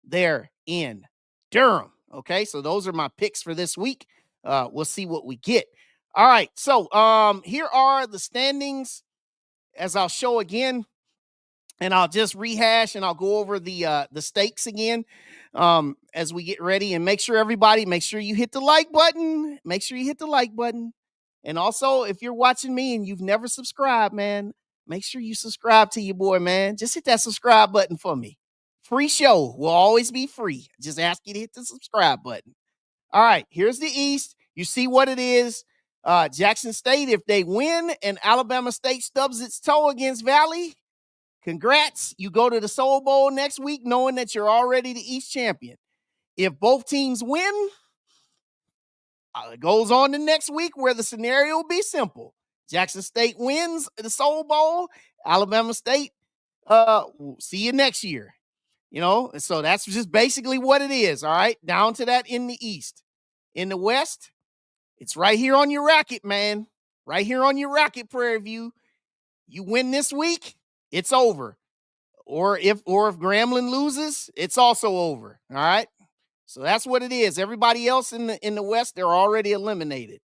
there in Durham. Okay, so those are my picks for this week. We'll see what we get. All right, so here are the standings, as I'll show again, and I'll just rehash and I'll go over the stakes again as we get ready. And make sure you hit the like button. Make sure you hit the like button. And also, if you're watching me and you've never subscribed, man, make sure you subscribe to your boy, man. Just hit that subscribe button for me. Free show will always be free. Just ask you to hit the subscribe button. All right, here's the East. You see what it is. Jackson State, if they win and Alabama State stubs its toe against Valley, congrats. You go to the Soul Bowl next week knowing that you're already the East champion. If both teams win, it goes on to next week where the scenario will be simple. Jackson State wins the Soul Bowl. Alabama State, we'll see you next year. You know, so that's just basically what it is, all right? Down to that in the East. In the West, it's right here on your racket, man. Right here on your racket, Prairie View. You win this week, it's over. Or if Grambling loses, it's also over, all right? So that's what it is. Everybody else in the West, they're already eliminated.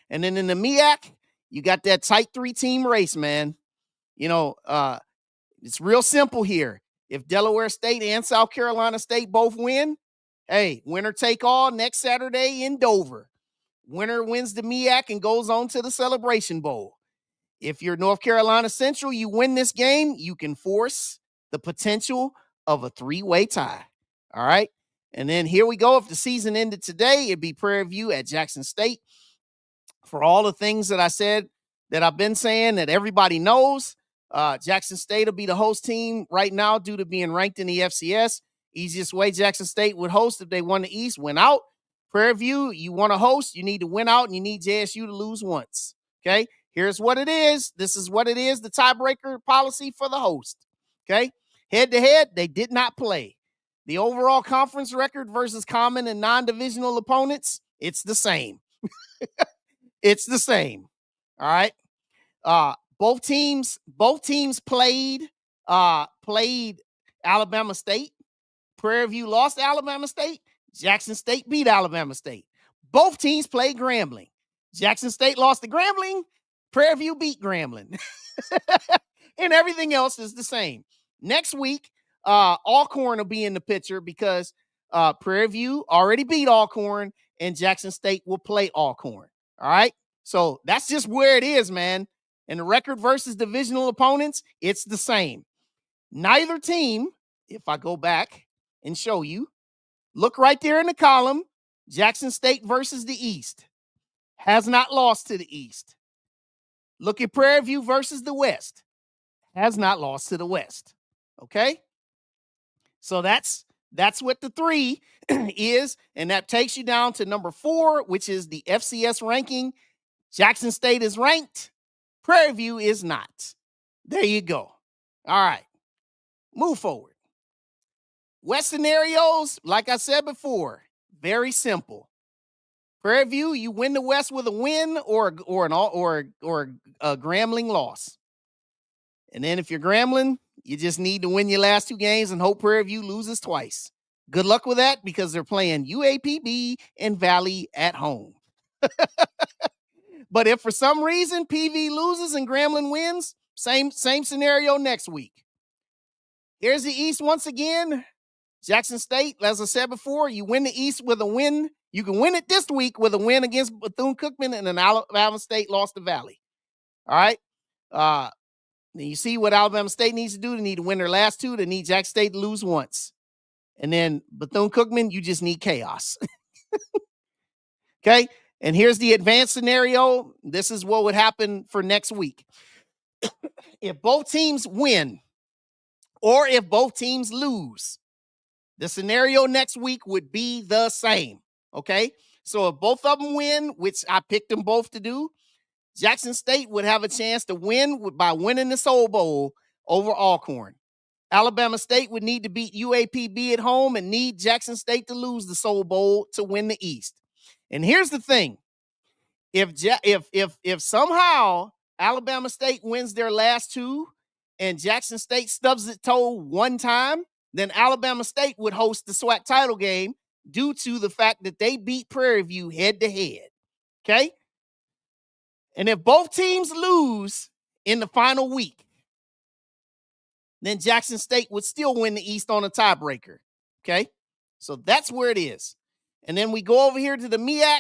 And then in the MEAC, you got that tight 3-team race, man. You know, it's real simple here. If Delaware State and South Carolina State both win, hey, winner take all next Saturday in Dover. Winner wins the MEAC and goes on to the Celebration Bowl. If you're North Carolina Central, you win this game, you can force the potential of a 3-way tie. All right? And then here we go. If the season ended today, it'd be Prairie View at Jackson State. For all the things that I said that I've been saying that everybody knows, Jackson State will be the host team right now due to being ranked in the FCS. Easiest way Jackson State would host if they won the East, win out. Prairie View, you want to host, you need to win out, and you need JSU to lose once. Okay? Here's what it is. This is what it is, the tiebreaker policy for the host. Okay? Head-to-head, they did not play. The overall conference record versus common and non-divisional opponents, it's the same. It's the same. All right? Both teams played Alabama State. Prairie View lost to Alabama State. Jackson State beat Alabama State. Both teams played Grambling. Jackson State lost to Grambling. Prairie View beat Grambling. And everything else is the same. Next week, Alcorn will be in the picture because Prairie View already beat Alcorn, and Jackson State will play Alcorn. All right. So that's just where it is, man. And the record versus divisional opponents, it's the same. Neither team, if I go back and show you, look right there in the column, Jackson State versus the East, has not lost to the East. Look at Prairie View versus the West, has not lost to the West. Okay? So that's what the 3 is, and that takes you down to number 4, which is the FCS ranking. Jackson State is ranked. Prairie View is not. There you go. All right. Move forward. West scenarios, like I said before, very simple. Prairie View, you win the West with a win or a Grambling loss. And then if you're Grambling, you just need to win your last 2 games and hope Prairie View loses twice. Good luck with that because they're playing UAPB and Valley at home. But if for some reason PV loses and Grambling wins, same scenario next week. Here's the East once again. Jackson State, as I said before, you win the East with a win. You can win it this week with a win against Bethune-Cookman, and then Alabama State lost to Valley. All right. Then you see what Alabama State needs to do. They need to win their last 2. They need Jackson State to lose once. And then Bethune-Cookman, you just need chaos. Okay. And here's the advanced scenario. This is what would happen for next week. If both teams win or if both teams lose, the scenario next week would be the same. Okay. So if both of them win, which I picked them both to do, Jackson State would have a chance to win by winning the Soul Bowl over Alcorn. Alabama State would need to beat UAPB at home and need Jackson State to lose the Soul Bowl to win the East. And here's the thing. If somehow Alabama State wins their last 2 and Jackson State stubs its toe one time, then Alabama State would host the SWAC title game due to the fact that they beat Prairie View head-to-head. Okay? And if both teams lose in the final week, then Jackson State would still win the East on a tiebreaker. Okay? So that's where it is. And then we go over here to the MEAC.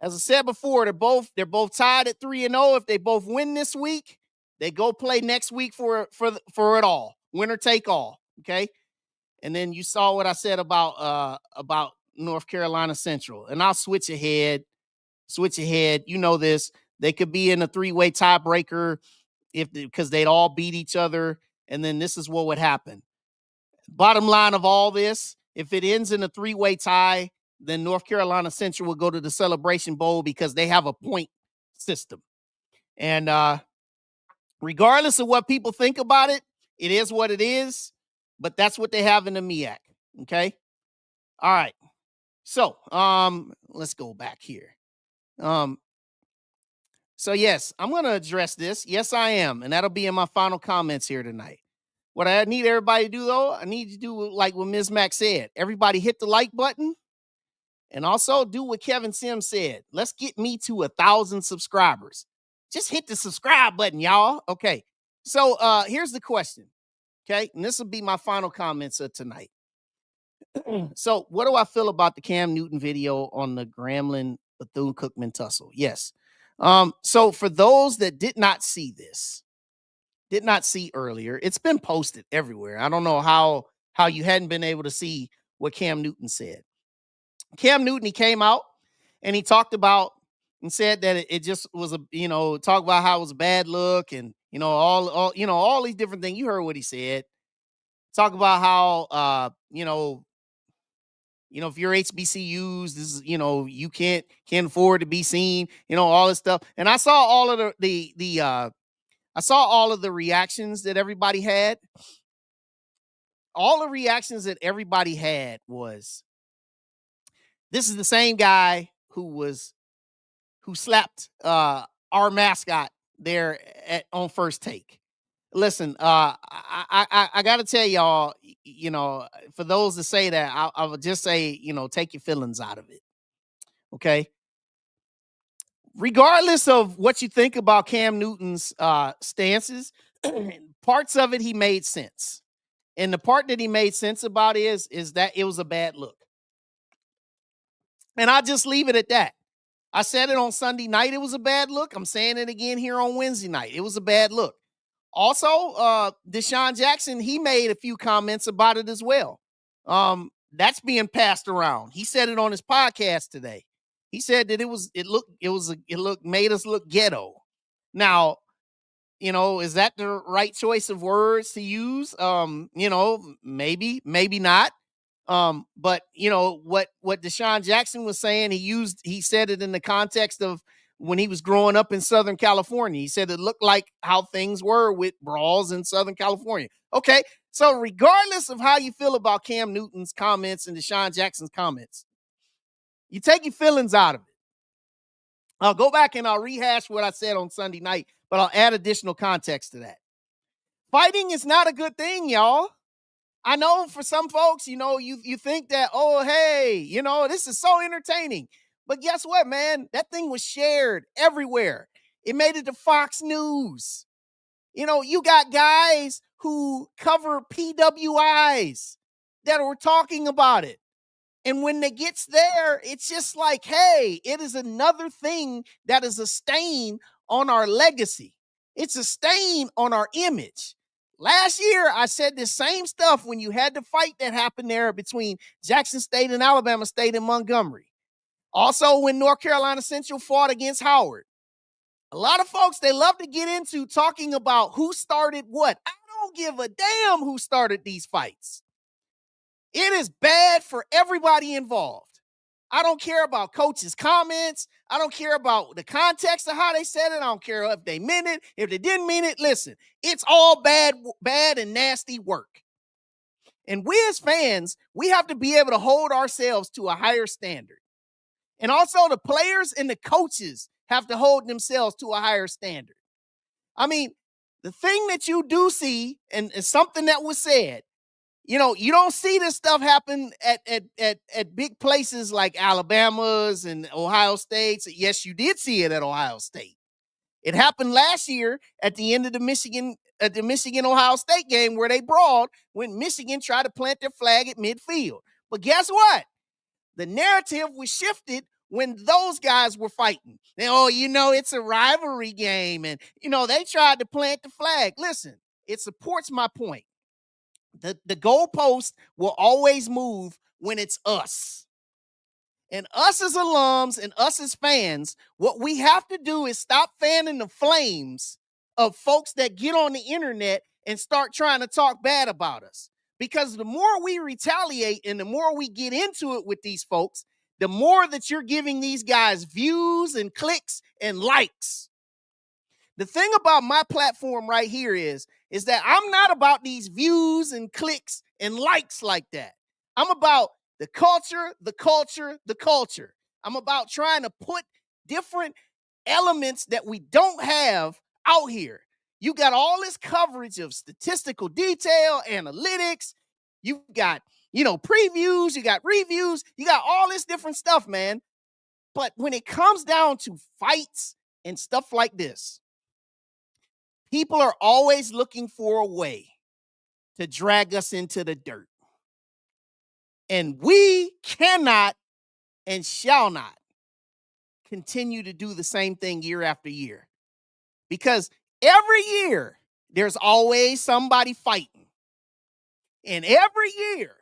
As I said before, they're both tied at 3-0. If they both win this week, they go play next week for it all. Winner take all. Okay? And then you saw what I said about North Carolina Central. And I'll switch ahead. You know this. They could be in a 3-way tiebreaker because they'd all beat each other. And then this is what would happen. Bottom line of all this, if it ends in a 3-way tie, then North Carolina Central will go to the Celebration Bowl because they have a point system. And regardless of what people think about it, it is what it is. But that's what they have in the MEAC. Okay. All right. So let's go back here. So yes, I'm going to address this. Yes, I am. And that'll be in my final comments here tonight. What I need everybody to do, though, I need you to do like what Ms. Mac said. Everybody hit the like button. And also do what Kevin Sims said. Let's get me to 1,000 subscribers. Just hit the subscribe button, y'all. Okay. So here's the question. Okay. And this will be my final comments of tonight. So what do I feel about the Cam Newton video on the Grambling Bethune-Cookman tussle? Yes. So for those that did not see earlier, it's been posted everywhere. I don't know how you hadn't been able to see what Cam Newton said. Cam Newton, he came out and he talked about and said that it just was talk about how it was a bad look and, all these different things. You heard what he said. Talk about how, if you're HBCUs, this is, you can't afford to be seen, all this stuff. And I saw all of the reactions that everybody had. All the reactions that everybody had was, this is the same guy who slapped our mascot there on First Take. Listen, I got to tell y'all, for those that say that, I would just say, take your feelings out of it. Okay. Regardless of what you think about Cam Newton's stances, parts of it, he made sense. And the part that he made sense about is that it was a bad look. And I'll just leave it at that. I said it on Sunday night, it was a bad look. I'm saying it again here on Wednesday night. It was a bad look. Also, Deshaun Jackson, he made a few comments about it as well. That's being passed around. He said it on his podcast today. He said that it made us look ghetto. Now, is that the right choice of words to use? Maybe not. But what Deshaun Jackson was saying, he said it in the context of when he was growing up in Southern California. He said it looked like how things were with brawls in Southern California. Okay, so regardless of how you feel about Cam Newton's comments and Deshaun Jackson's comments, you take your feelings out of it. I'll go back and I'll rehash what I said on Sunday night, but I'll add additional context to that. Fighting is not a good thing, y'all. I know for some folks, you think that, oh, hey, this is so entertaining. But guess what, man? That thing was shared everywhere. It made it to Fox News. You got guys who cover PWIs that were talking about it. And when it gets there, it's just like, hey, it is another thing that is a stain on our legacy. It's a stain on our image. Last year, I said the same stuff when you had the fight that happened there between Jackson State and Alabama State in Montgomery. Also, when North Carolina Central fought against Howard. A lot of folks, they love to get into talking about who started what. I don't give a damn who started these fights. It is bad for everybody involved. I don't care about coaches' comments. I don't care about the context of how they said it. I don't care if they meant it, if they didn't mean it. Listen, it's all bad and nasty work. And we as fans, we have to be able to hold ourselves to a higher standard. And also the players and the coaches have to hold themselves to a higher standard. I mean, the thing that you do see, and something that was said, you don't see this stuff happen at big places like Alabama's and Ohio State's. Yes, you did see it at Ohio State. It happened last year at the end of the Michigan-Ohio State game where they brawled when Michigan tried to plant their flag at midfield. But guess what? The narrative was shifted when those guys were fighting. It's a rivalry game, and, they tried to plant the flag. Listen, it supports my point. The goalpost will always move when it's us. And us as alums and us as fans, what we have to do is stop fanning the flames of folks that get on the internet and start trying to talk bad about us. Because the more we retaliate and the more we get into it with these folks, the more that you're giving these guys views and clicks and likes. The thing about my platform right here is that I'm not about these views and clicks and likes like that. I'm about the culture, the culture, the culture. I'm about trying to put different elements that we don't have out here. You got all this coverage of statistical detail, analytics. You've got, previews, you got reviews, you got all this different stuff, man. But when it comes down to fights and stuff like this, people are always looking for a way to drag us into the dirt. And we cannot and shall not continue to do the same thing year after year. Because every year, there's always somebody fighting. And every year,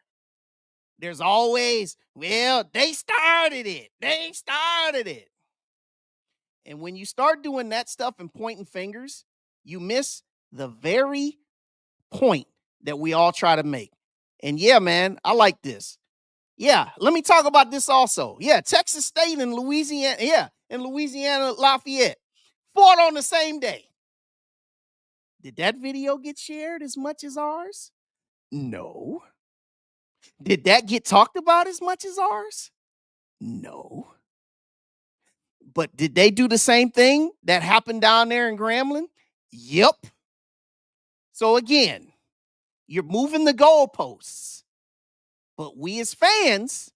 there's always, they started it. They started it. And when you start doing that stuff and pointing fingers, you miss the very point that we all try to make. And yeah, man, I like this. Yeah, let me talk about this also. Yeah, Texas State and Louisiana, and Louisiana Lafayette fought on the same day. Did that video get shared as much as ours? No. Did that get talked about as much as ours? No. But did they do the same thing that happened down there in Grambling? Yep. So again, you're moving the goalposts. But we as fans,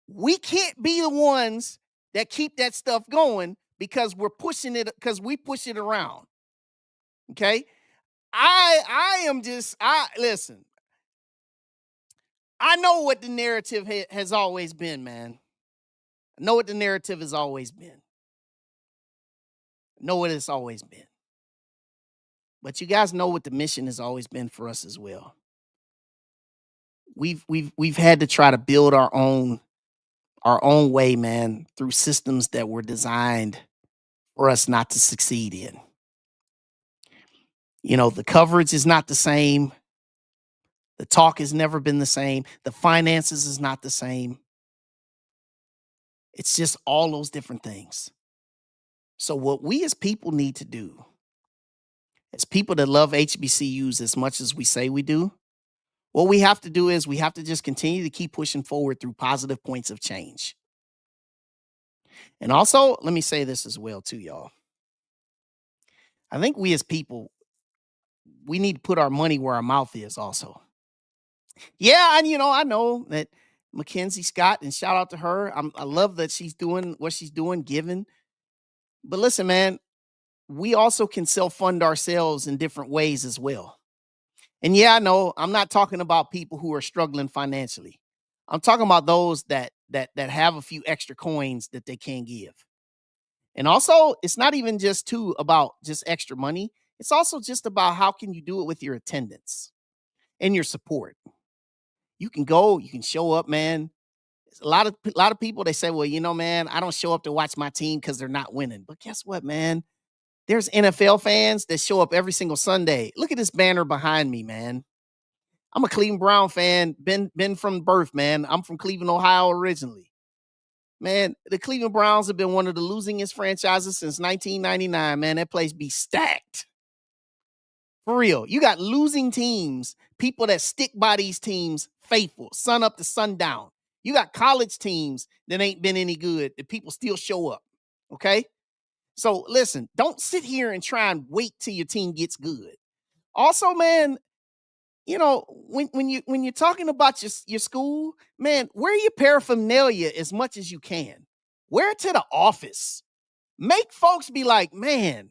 we can't be the ones that keep that stuff going because we push it around. Okay? I am just listen. I know what the narrative has always been, man. I know what the narrative has always been. I know what it's always been. But you guys know what the mission has always been for us as well. We've had to try to build our own way, man, through systems that were designed for us not to succeed in. You know, the coverage is not the same. The talk has never been the same. The finances is not the same. It's just all those different things. So what we as people need to do, as people that love HBCUs as much as we say we do, what we have to do is we have to just continue to keep pushing forward through positive points of change. And also, let me say this as well too, y'all. I think we as people, we need to put our money where our mouth is also. Yeah, and I know that Mackenzie Scott, and shout out to her. I love that she's doing what she's doing, giving. But listen, man, we also can self-fund ourselves in different ways as well. And yeah, I know I'm not talking about people who are struggling financially. I'm talking about those that have a few extra coins that they can give. And also, it's not even just about just extra money. It's also just about how can you do it with your attendance and your support. You can go, you can show up, man. A lot of people, they say, well, man, I don't show up to watch my team because they're not winning. But guess what, man? There's NFL fans that show up every single Sunday. Look at this banner behind me, man. I'm a Cleveland Brown fan, been from birth, man. I'm from Cleveland, Ohio originally. Man, the Cleveland Browns have been one of the losingest franchises since 1999, man. That place be stacked. For real. You got losing teams, people that stick by these teams faithful, sun up to sundown. You got college teams that ain't been any good, that people still show up. Okay? So listen, don't sit here and try and wait till your team gets good. Also, man, when you're talking about your school, man, wear your paraphernalia as much as you can. Wear it to the office. Make folks be like, man,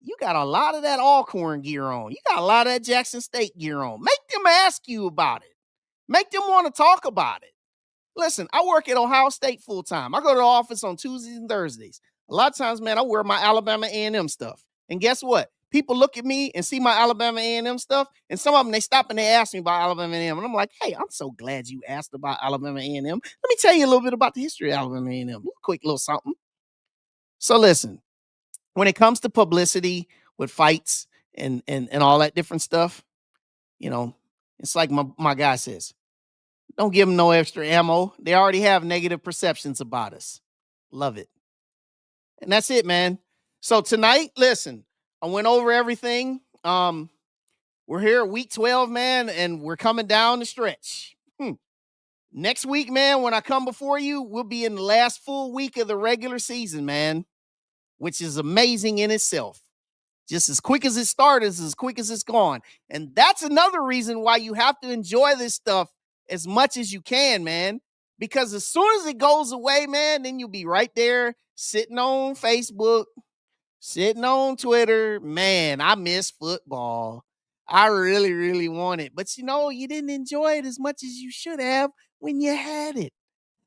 you got a lot of that Alcorn gear on. You got a lot of that Jackson State gear on. Make them ask you about it. Make them want to talk about it. Listen, I work at Ohio State full time. I go to the office on Tuesdays and Thursdays. A lot of times, man, I wear my Alabama A&M stuff. And guess what? People look at me and see my Alabama A&M stuff, and some of them, they stop and they ask me about Alabama A&M. And I'm like, hey, I'm so glad you asked about Alabama A&M. Let me tell you a little bit about the history of Alabama A&M. Quick little something. So listen, when it comes to publicity with fights and all that different stuff, it's like my guy says, don't give them no extra ammo. They already have negative perceptions about us. Love it. And that's it, man. So tonight, listen, I went over everything. We're here at week 12, man, and we're coming down the stretch. Next week, man, when I come before you, we'll be in the last full week of the regular season, man, which is amazing in itself. Just as quick as it started, as quick as it's gone. And that's another reason why you have to enjoy this stuff as much as you can, man. Because as soon as it goes away, man, then you'll be right there sitting on Facebook, sitting on Twitter. Man, I miss football. I really, really want it. But you didn't enjoy it as much as you should have when you had it.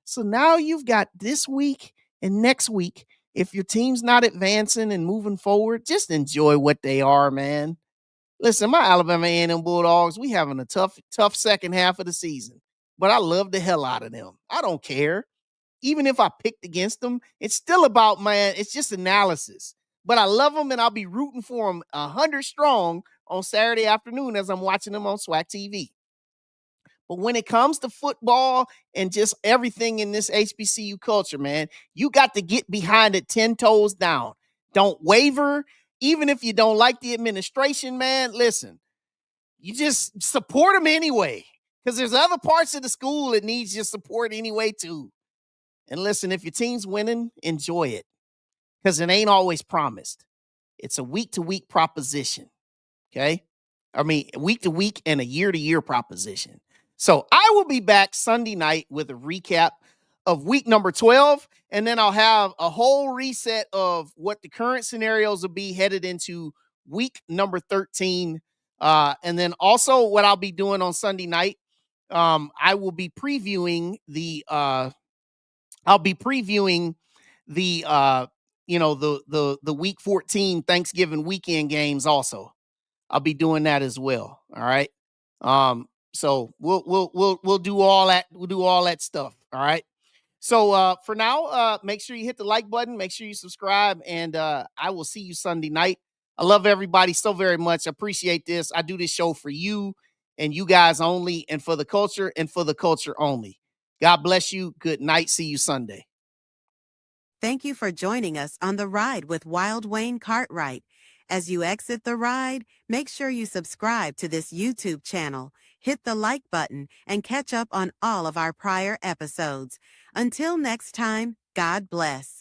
So now you've got this week and next week. If your team's not advancing and moving forward, just enjoy what they are, man. Listen, my Alabama A&M Bulldogs, we having a tough second half of the season. But I love the hell out of them. I don't care. Even if I picked against them, it's still about, man, it's just analysis. But I love them, and I'll be rooting for them 100 strong on Saturday afternoon as I'm watching them on SWAC TV. But when it comes to football and just everything in this HBCU culture, man, you got to get behind it 10 toes down. Don't waver. Even if you don't like the administration, man, listen, you just support them anyway. Because there's other parts of the school that needs your support anyway, too. And listen, if your team's winning, enjoy it. Because it ain't always promised. It's a week-to-week proposition. Okay? I mean, week-to-week and a year-to-year proposition. So I will be back Sunday night with a recap of week number 12, and then I'll have a whole reset of what the current scenarios will be headed into week number 13 And then also what I'll be doing on Sunday night, I will be previewing the the week 14 Thanksgiving weekend games also. I'll be doing that as well. All right. So we'll do all that. We'll do all that stuff. All right. So for now, make sure you hit the like button, make sure you subscribe, and I will see you Sunday night. I love everybody so very much. I appreciate this. I do this show for you and you guys only, and for the culture only. God bless you. Good night. See you Sunday. Thank you for joining us on the ride with Wild Wayne Cartwright. As you exit the ride, make sure you subscribe to this YouTube channel, hit the like button, and catch up on all of our prior episodes. Until next time, God bless.